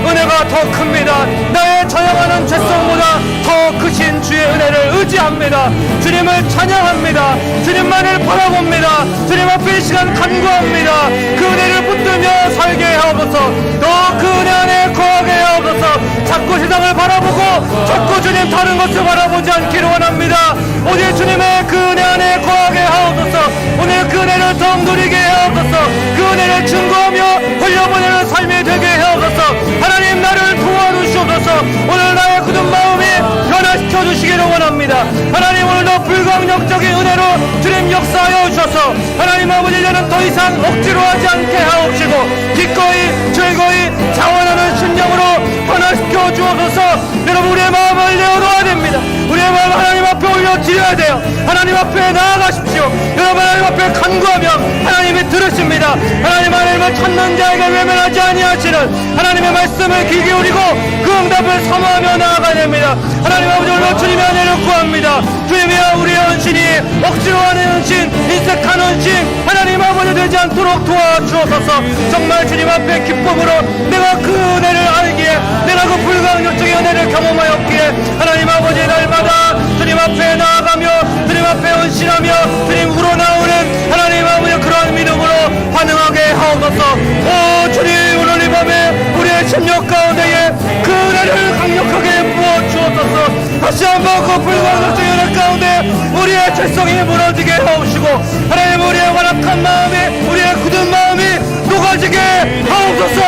은혜가 더 큽니다. 나의 저양하는 죄성보다 더 크신 주의 은혜를 의지합니다. 주님을 찬양합니다. 주님만을 바라봅니다. 주님 앞에 이 시간 간구합니다. 그 은혜를 붙들며 살게 하옵소서. 또 그 은혜 안에 거하게 하옵소서. 자꾸 세상을 바라보고 자꾸 주님 다른 것을 바라보지 않기를 원합니다. 오늘 주님의 그 은혜 안에 거하게 하옵소서. 오늘 그 은혜를 더욱 누리게 하옵소서. 그 은혜를 증거하며 흘려보내는 삶이 되게 하옵소서. 하나님, 나를 도와주시옵소서. 오늘 나의 굳은 마음이 변화시켜 주시기를 원합니다. 하나님, 오늘도 불가항력적인 은혜로 주님 역사하여 주셔서 하나님 아버지, 이제는 더 이상 억지로 하지 않게 하옵시고 기꺼이 즐거이 자원하는 심령으로 변화시켜 주옵소서. 여러분, 우리의 마음을 내어놓아야 됩니다. 우리의 마음 하나님 앞에 올려드려야 돼요. 하나님 앞에 나아가십시오. 여러분 하나님 앞에 간구하며 하나님이 들으십니다. 하나님 하나님을 찾는 자에게 외면하지 아니하시는 하나님의 말씀을 귀 기울이고 그 응답을 사모하며 나아가야 됩니다. 하나님 아버지 오늘 주님의 은혜를 구합니다. 주님이여 우리의 헌신이 억지로 하는 헌신, 인색한 헌신 하나님 아버지 되지 않도록 도와주옵소서. 정말 주님 앞에 기쁨으로 내가 그 은혜를 알기에 내가 그 불가항력적인 은혜를 경험하였기에 하나님 아버지 날마다 주님 앞에 나아가며 주님 앞에 헌신하며 주님 우러나오는 하나님 아버지 그러한 믿음으로 반응하게 하옵소서. 오 주님 오늘 이 밤에 우리의 심령 가운데에 그 은혜를 강력하게 부어주옵소서. 다시 한번 그 불가항력적인 은혜 가운데 우리의 죄성이 무너지게 하옵시고 하나님 우리의 완악한 마음이 우리의 굳은 마음이 녹아지게 하옵소서.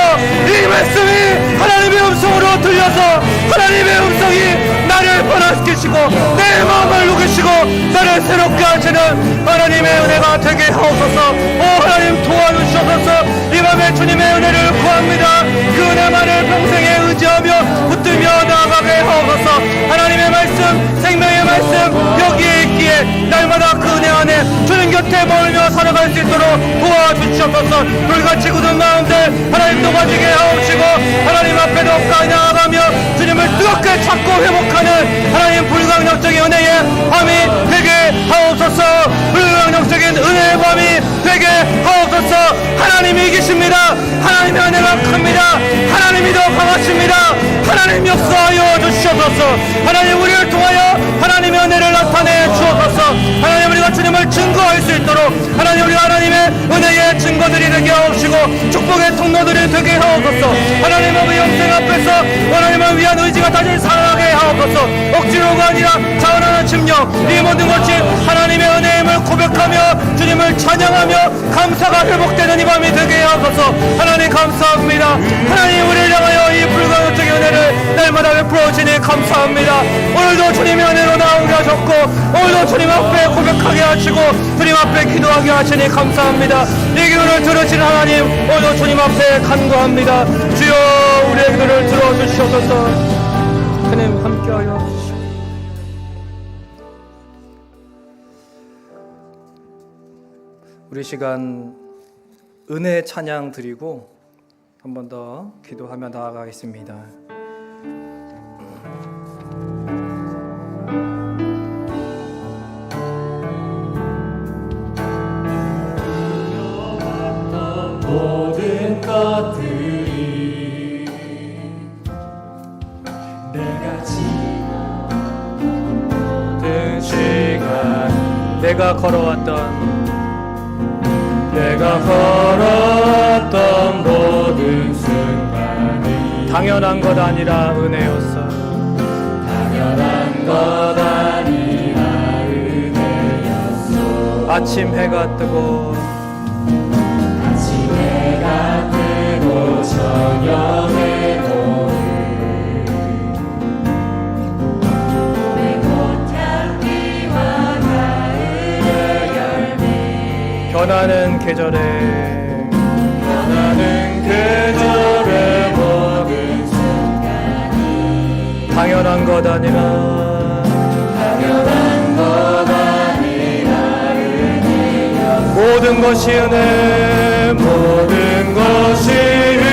이 말씀이 하나님의 음성으로 들려서 하나님의 음성이 나를 변화시키시고 내 마음을 녹이시고 나를 새롭게 하시는 하나님의 은혜가 되게 하옵소서. 오 하나님 도와주시옵소서. 이 밤에 주님의 은혜를 구합니다. 그 은혜만을 평생에 의지하며 붙들며 나아가게 하옵소서. 하나님의 말씀 생명의 말씀 여기에 있기에 날마다 그 은혜 안에 주님 곁에 머물며 살아갈 수 있도록 도와주시옵소서. 불같이 굳은 마음들 하나님 녹아지게 하옵시고 하나님 앞에 높이 나아가며 주님을 뜨겁게 찾고 회복하는 하나님 불가항력적인 은혜의 밤이 되게 하옵소서. 불가항력적인 은혜의 밤이 되게 하옵소서. 하나님이 이기십니다. 하나님의 은혜가 큽니다. 하나님이 더 강하십니다. 하나님 역사하여 주시옵소서. 하나님 우리를 통하여 하나님의 은혜를 나타내 주옵소서. 하나님 우리가 주님을 증거할 수 있도록 하나님 우리가 하나님의 은혜의 증거들이 되게 하옵시고 축복의 통로들이 되게 하옵소서. 하나님 아버지 영생 앞에서 하나님을 위한 의지가 다시 살아나게 하옵소서. 억지로가 아니라 자원하는 심령 이 모든 것이 하나님의 은혜임을 고백하며 주님을 찬양하며 감사가 회복되는 이 밤이 되게 하옵소서. 하나님 감사합니다. 하나님 우리를 향하여 이 불가항력적인 은혜를 날마다 베풀어 주시니 감사합니다. 오늘도 주님의 은혜로 나오게 하셨고 오늘도 주님 앞에 고백하게 하시고 주님 앞에 기도하게 하시니 감사합니다. 이 기도를 들으신 하나님 오늘도 주님 앞에 간구합니다. 주여 우리의 기도를 들어주시옵소서. 하나님 함께하여 주시옵소서. 우리 시간 은혜 찬양 드리고 한 번 더 기도하며 나아가겠습니다. 모든 것들이 내가 지나온 시간 내가 걸어왔던 모든 순간이 당연한 것 아니라 은혜였어. 당연한 것 아니라 은혜였소. 아침 해가 뜨고 아침 해가 뜨고 저녁에 오는 꽃향기와 가을의 열매 변하는 계절에 모든 순간이 당연한 것 아니라 은혜였소. 모든 것이 은혜 모든 것이 은혜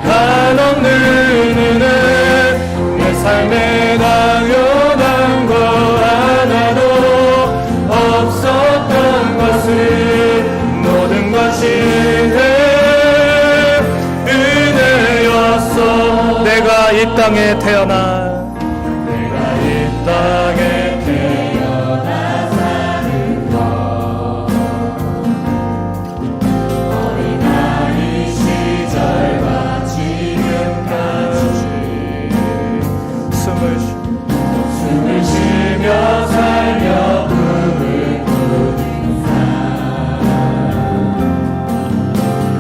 한없는 은혜 내 삶에 당연한 것 하나도 없었던 것을 모든 것이 은혜였어. 내가 이 땅에 태어나 내가 이 땅에 태어나 사는 것 어린아이 시절과 지금까지 숨을 쉬며 살며 꿈을 꾸는 삶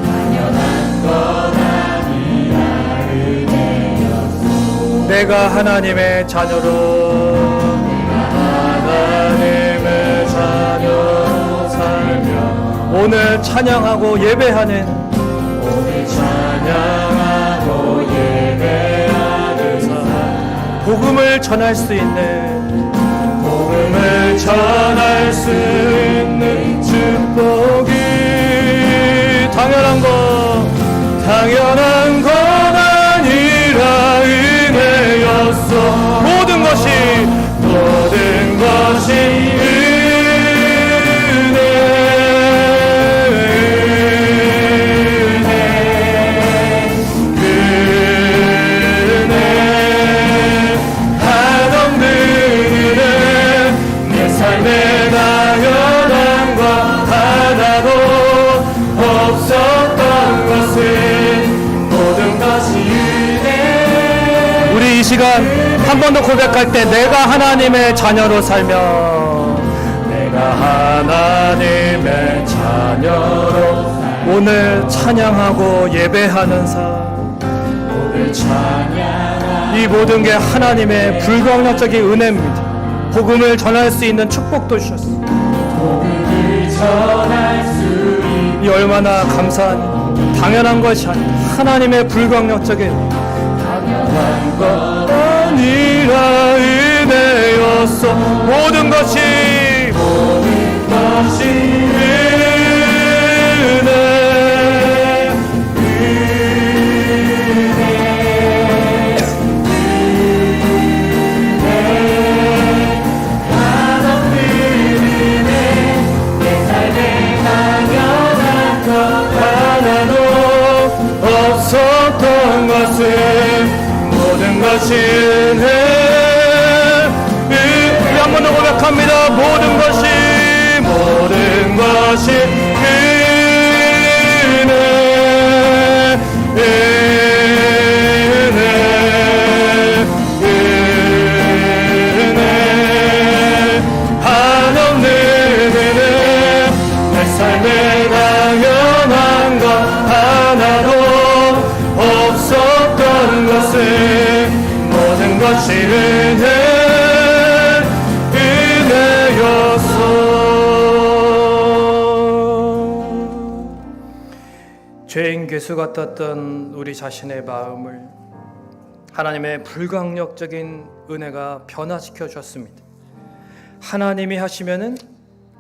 당연한 것 아니라 은혜였소. 내가 하나님의 자녀로 하나님의 자녀로 살며 오늘 찬양하고 예배하는 오늘 찬양하고 예배하는 사 복음을 전할 수 있는 복음을 전할 수 있는 축복이 당연한 것 아니라 은혜였어. 모든 것이 은혜 한없는 은혜 내 삶에 당연한 것 하나도 없었던 것은 모든 것이 은혜. 우리 이 시간 한 번 더 고백할 때 내가 하나님의 자녀로 살며 내가 하나님의 자녀로 오늘 찬양하고 예배하는 삶 오늘 찬양하고 이 모든 게 하나님의 불가항력적인 은혜입니다. 복음을 전할 수 있는 축복도 주셨습니다. 복음을 전할 수 있는 이 얼마나 감사한 당연한 것이 아니라 하나님의 불가항력적인 당연한 것 아니라 은혜였어. 모든 것이 은혜 내 삶에 당연한 것 하나도 없었던 것은 모든 것이 은혜. 우리 한 번 더 고백합니다. 모든 것이 은혜 은혜 한없는 은혜 내 삶에 당연한 것 하나도 없었던 것은 모든 것이 은혜였어. 죄인 괴수 같았던 우리 자신의 마음을 하나님의 불가항력적인 은혜가 변화시켜 주셨습니다. 하나님이 하시면은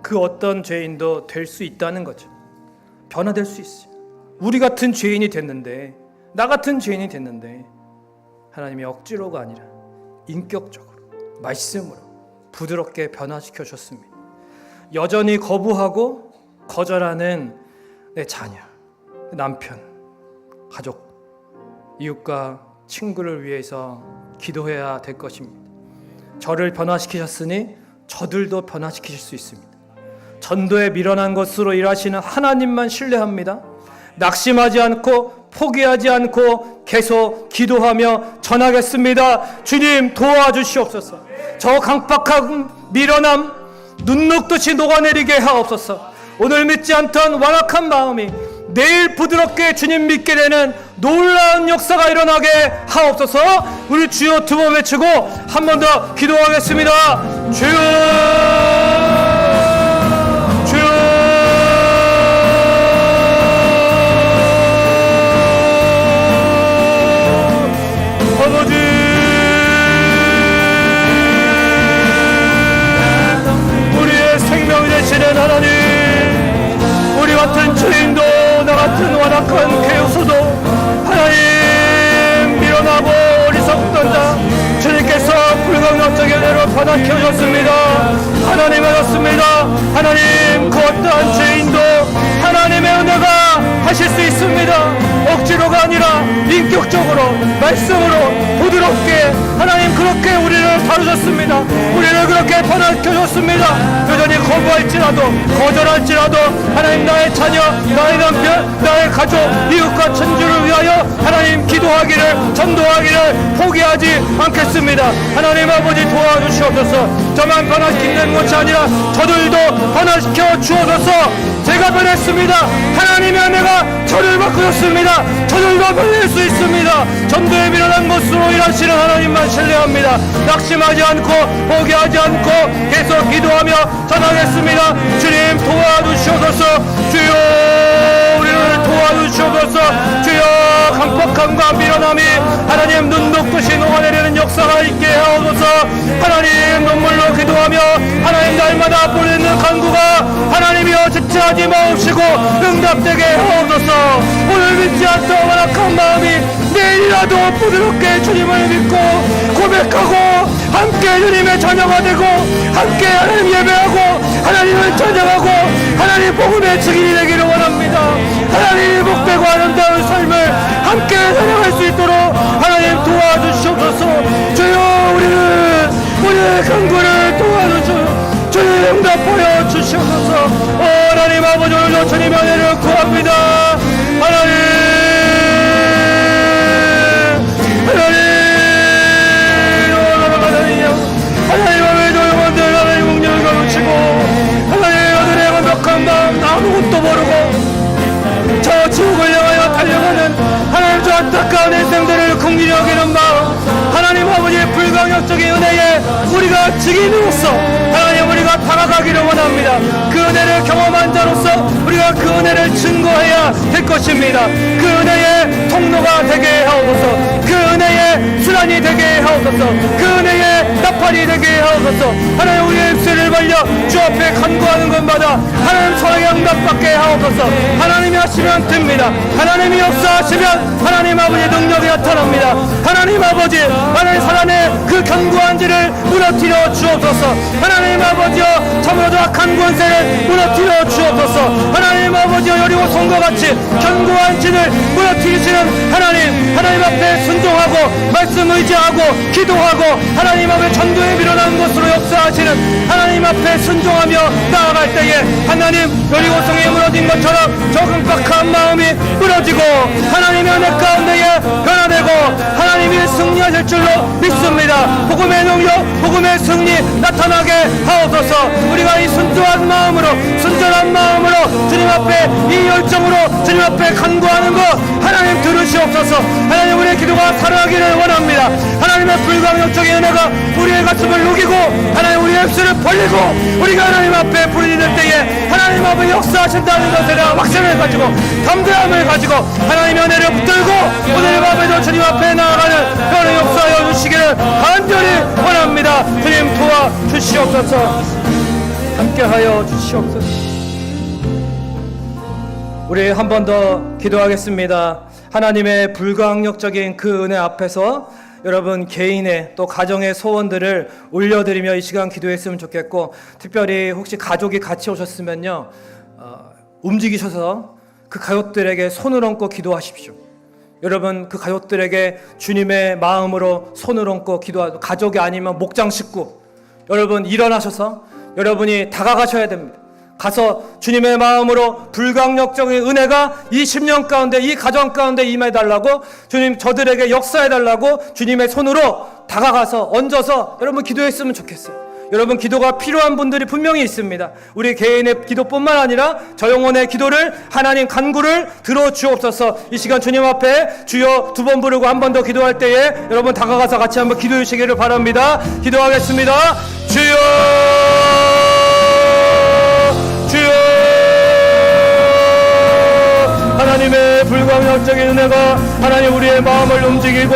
그 어떤 죄인도 될 수 있다는 거죠. 변화될 수 있어요. 우리 같은 죄인이 됐는데, 나 같은 죄인이 됐는데 하나님이 억지로가 아니라 인격적으로 말씀으로 부드럽게 변화시켜 주셨습니다. 여전히 거부하고 거절하는 내 자녀, 남편, 가족, 이웃과 친구를 위해서 기도해야 될 것입니다. 저를 변화시키셨으니 저들도 변화시키실 수 있습니다. 전도에 미련한 것으로 일하시는 하나님만 신뢰합니다. 낙심하지 않고 포기하지 않고 계속 기도하며 전하겠습니다. 주님 도와주시옵소서. 저 강팍한 미련함 눈 녹듯이 녹아내리게 하옵소서. 오늘 믿지 않던 완악한 마음이 내일 부드럽게 주님 믿게 되는 놀라운 역사가 일어나게 하옵소서. 우리 주여 두 번 외치고 한 번 더 기도하겠습니다. 주여, 주여. 아버지, 우리의 생명 되시는 하나님, 우리 같은 죄인도 나 같은 완악한 괴수도 하나님 미련하고 어리석던 자 주님께서 불가항력적인 은혜로 변화시켜 주셨습니다. 하나님 하셨습니다. 하나님 그 어떠한 죄인도 하나님의 은혜가 하실 수 있습니다. 억지로가 아니라 인격적으로 말씀으로 부드럽게 하나님 그렇게 우리를 다루셨습니다. 우리를 그렇게 변화시켜 주셨습니다. 여전히 거부할지라도 거절할지라도 하나님 나의 자녀, 나의 남편, 나의 가족, 이웃과 천주를 위하여 하나님 기도하기를 전도하기를 포기하지 않겠습니다. 하나님 아버지 도와주시옵소서. 저만 변화시키는 것이 아니라 저들도 변화시켜 주옵소서. 내가 변했습니다. 하나님의 은혜가 저를 바꾸셨습니다. 저들도 변할 수 있습니다. 전도에 밀어난 것으로 일하시는 하나님만 신뢰합니다. 낙심하지 않고 포기하지 않고 계속 기도하며 전하겠습니다. 주님 도와주시옵소서. 주여 우리를 도와주시옵소서. 주여 강팍함과 밀어남이 하나님 눈 녹듯이 녹아내리는 역사가 있게 하옵소서. 하나님 눈물로 기도하며 하나님 날마다 보내는 간구가 하나님이여 지체하지 마옵시고 응답되게 하옵소서. 오늘 믿지 않던 완악한 마음이 내일이라도 부드럽게 주님을 믿고 고백하고 함께 주님의 자녀가 되고 함께 하나님 예배하고 하나님을 찬양하고 하나님 복음의 증인이 되기를 원합니다. 하나님이 복되고 아름다운 삶을 함께 살아갈 수 있도록 하나님 도와주시옵소서. 주여 우리의 간구를 도와주시옵소서. 주님 응답하여 주시옵소서. 하나님 아버지 오늘도 주님의 은혜를 구합니다. 하나님 하나님의 조용한들 하나님 공력을 가르치고 하나님 아들의 완벽한 마음 아무것도 모르고 저 지옥을 향하여 달려가는 하나님 저 안타까운 인생들을 긍휼히 여기는 마음 하나님 아버지의 불강력적인 은혜에 우리가 증인으로서 하나님 우리가 다가가기를 원합니다. 그 은혜를 경험한 자로서 우리가 그 은혜를 증거해야 될 것입니다. 그 은혜의 통로가 되게 하옵소서. 그 은혜의 수단이 되게 하옵소서. 그 은혜의 나팔이 되게 하옵소서. 하나님 우리의 입술을 벌려 주 앞에 간구하는 것마다 하나님 소망의 응답받게 하옵소서. 하나님이 하시면 됩니다. 하나님이 역사하시면 하나님 아버지의 능력이 나타납니다. 하나님 아버지 하나님 사람의 그 견고한 지를 무너뜨려 주옵소서. 하나님 아버지여 참으로 악한 권세를 무너뜨려 주옵소서. 하나님 아버지여 여리고 성과 같이 견고한 진을 무너뜨리시는 하나님 앞에 순종하고 말씀 의지하고 기도하고 하나님 앞에 전도에 밀어난 것으로 역사하시는 하나님 앞에 순종하며 나아갈 때에 하나님 여리고 성이 무너진 것처럼 저 강팍한 마음이 무너지고 하나님의 은혜 가운데에 변화되고 하나님이 승리하실 줄로 믿습니다. 복음의 능력 복음의 승리 나타나게 하옵소서. 우리가 이 순수한 마음으로 순전한 마음으로 주님 앞에 이 열정으로 주님 앞에 간구하는 것 하나님 들으시옵소서. 하나님 우리의 기도가 살아가기를 원합니다. 하나님의 불강력적인 은혜가 우리의 가슴을 녹이고 하나님 우리의 입술을 벌리고 우리가 하나님 앞에 부르짖을 때에 하나님 앞에 역사하신다는 것에 대한 확신을 가지고 담대함을 가지고 하나님의 은혜를 붙들고 오늘 밤에도 주님 앞에 나아가는 그런 역사하여 주시기를 간절히 원합니다. 주님 도와주시옵소서. 함께하여 주시옵소서. 우리 한 번 더 기도하겠습니다. 하나님의 불가항력적인 그 은혜 앞에서 여러분 개인의 또 가정의 소원들을 올려드리며 이 시간 기도했으면 좋겠고 특별히 혹시 가족이 같이 오셨으면요 움직이셔서 그 가족들에게 손을 얹고 기도하십시오. 여러분 그 가족들에게 주님의 마음으로 손을 얹고 기도하고 가족이 아니면 목장 식구 여러분 일어나셔서 여러분이 다가가셔야 됩니다. 가서 주님의 마음으로 불강력적인 은혜가 이 10년 가운데 이 가정 가운데 임해달라고 주님 저들에게 역사해달라고 주님의 손으로 다가가서 얹어서 여러분 기도했으면 좋겠어요. 여러분 기도가 필요한 분들이 분명히 있습니다. 우리 개인의 기도뿐만 아니라 저 영혼의 기도를 하나님 간구를 들어주옵소서. 이 시간 주님 앞에 주여 두 번 부르고 한 번 더 기도할 때에 여러분 다가가서 같이 한번 기도해 주시기를 바랍니다. 기도하겠습니다. 주여 하나님의 불광력적인 은혜가 하나님 우리의 마음을 움직이고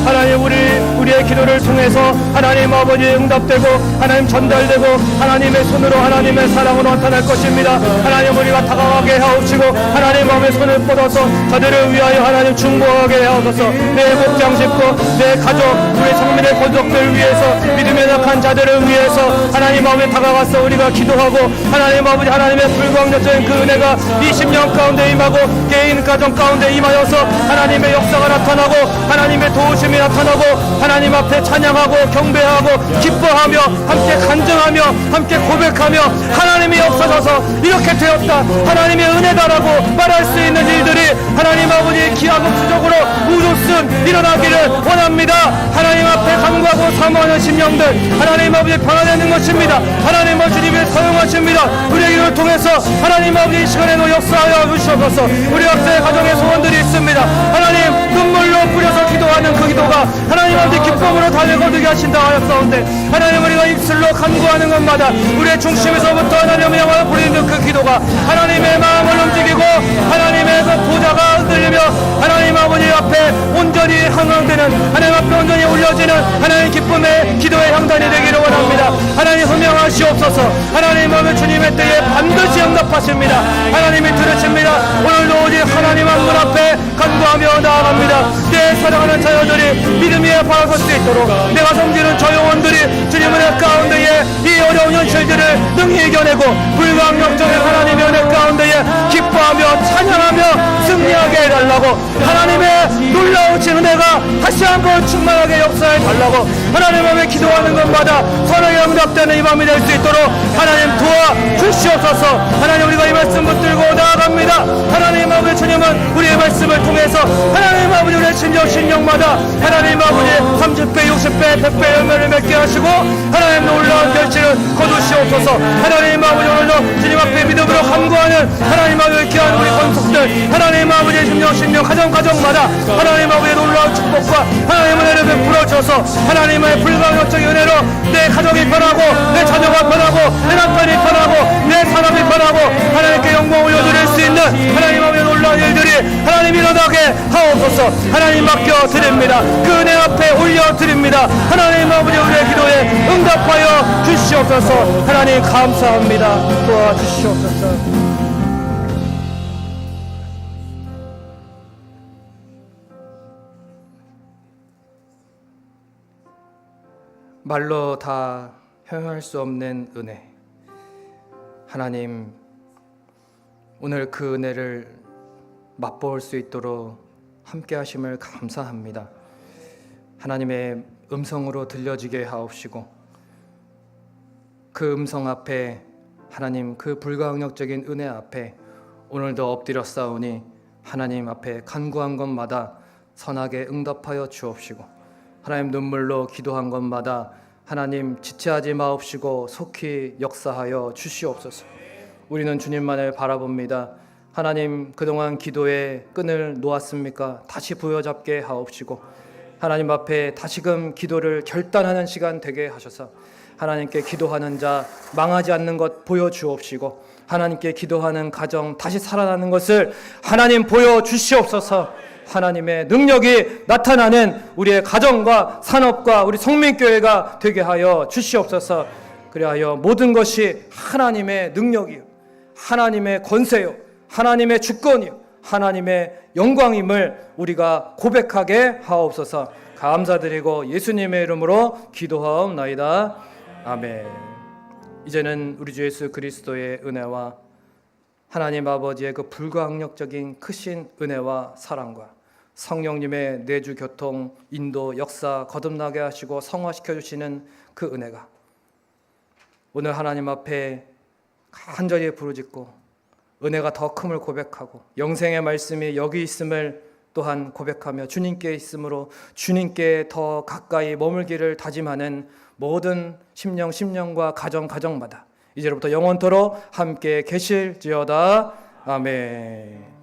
하나님 우리의 기도를 통해서 하나님 아버지 응답되고 하나님 전달되고 하나님의 손으로 하나님의 사랑으로 나타날 것입니다. 하나님 우리가 다가가게 하옵시고 하나님 마음의 손을 뻗어서 저들을 위하여 하나님 중보하게 하옵소서. 내 목장 식구 내 가족 우리 성민의 권속들 위해서 믿음의 약한 자들을 위해서 하나님 마음에 다가가서 우리가 기도하고 하나님 아버지 하나님의 불광력적인 그 은혜가 20년 가운데 임하고 개인 가정 가운데 임하여서 하나님의 역사가 나타나고 하나님의 도우심이 나타나고 하나님 앞에 찬양하고 경배하고 기뻐하며 함께 간증하며 함께 고백하며 하나님이 역사셔서 이렇게 되었다 하나님의 은혜다라고 말할 수 있는 일들이 하나님 아버지의 기하급수적으로 우주 말씀 일어나기를 원합니다. 하나님 앞에 간구하고 사모하는 심령들 하나님 아버지 변화되는 것입니다. 하나님 아버지 주님을 사용하십니다. 우리의 기도를 통해서 하나님 아버지 이 시간에도 역사하여 주시옵소서. 우리 각자의 가정에 소원들이 있습니다. 하나님 눈물로 뿌려서 기도하는 그 기도가 하나님 아버지 기쁨으로 달려 거두게 하신다 하였사온데 하나님 우리가 입술로 간구하는 것마다 우리의 중심에서부터 하나님의 영광을 부리는 그 기도가 하나님의 마음을 움직이고 하나님의 그 보좌가 흔들리며 하나님 아버지 앞에 온전히 항황되는 하나님 앞에 온전히 올려지는 하나님 기쁨의 기도의 향단이 되기를 원합니다. 하나님 소명하시옵소서. 하나님 아버지 주님의 때에 반드시 응답하십니다. 하나님이 들으십니다. 오늘도 오직 하나님 한 분 앞에 간구하며 나아갑니다. 내 사랑하는 자녀들이 믿음 위에 바라설 수 있도록 내가 섬기는 저 영혼들이 주님 은혜 가운데에 이 어려운 현실들을 능히 이겨내고 불가항력적인 하나님의 은혜 가운데에 기뻐하며 찬양하며 승리하게 해달라고 하나님의 놀라우신 은혜가 다시 한번 충만하게 역사해 달라고 하나님 앞에 기도하는 것마다 선하게 응답되는 이 밤이 될 수 있도록 하나님 도와 주시옵소서. 하나님 우리가 이 말씀 붙들고 나아갑니다. 하나님 아버지 주님은 우리의 말씀을 통해서 하나님 아버지 우리의 신령마다 하나님 아버지 30배 60배 100배 열매를 맺게 하시고 하나님 놀라운 결실을 거두시옵소서. 하나님 아버지 오늘도 주님 앞에 믿음으로 간구하는 하나님 아버지 귀한 우리 권속들 하나님 아버지의 심령 가정마다 하나님 아버지의 놀라운 축복과 하나님의 은혜를 베풀어 줘서 하나님의 불가항력적인 은혜로 내 가정이 변하고 내 자녀가 변하고 내 남편이 변하고 내 사람이 변하고 하나님께 영광 올려드릴 수 있는 하나님 아버지의 놀라운 일들이 하나님 일어나게 하옵소서. 하나님 맡겨 드립니다. 그 은혜 앞에 올려 드립니다. 하나님 아버지 우리의 기도에 응답하여 주시옵소서. 하나님 감사합니다. 도와주시옵소서. 말로 다 표현할 수 없는 은혜. 하나님 오늘 그 은혜를 맛볼 수 있도록 함께 하심을 감사합니다. 하나님의 음성으로 들려지게 하옵시고 그 음성 앞에 하나님 그 불가항력적인 은혜 앞에 오늘도 엎드려 싸우니 하나님 앞에 간구한 것마다 선하게 응답하여 주옵시고 하나님 눈물로 기도한 것마다 하나님 지체하지 마옵시고 속히 역사하여 주시옵소서. 우리는 주님만을 바라봅니다. 하나님 그동안 기도의 끈을 놓았습니까? 다시 부여잡게 하옵시고 하나님 앞에 다시금 기도를 결단하는 시간 되게 하셔서 하나님께 기도하는 자 망하지 않는 것 보여주옵시고 하나님께 기도하는 가정 다시 살아나는 것을 하나님 보여주시옵소서. 하나님의 능력이 나타나는 우리의 가정과 산업과 우리 성민교회가 되게 하여 주시옵소서. 그리하여 모든 것이 하나님의 능력이요 하나님의 권세요 하나님의 주권이요 하나님의 영광임을 우리가 고백하게 하옵소서. 감사드리고 예수님의 이름으로 기도하옵나이다. 아멘. 이제는 우리 주 예수 그리스도의 은혜와 하나님 아버지의 그 불가항력적인 크신 은혜와 사랑과 성령님의 내주 교통 인도 역사 거듭나게 하시고 성화시켜 주시는 그 은혜가 오늘 하나님 앞에 간절히 부르짖고 은혜가 더 큼을 고백하고 영생의 말씀이 여기 있음을 또한 고백하며 주님께 있으므로 주님께 더 가까이 머물기를 다짐하는 모든 심령과 가정마다 이제로부터 영원토록 함께 계실지어다. 아멘.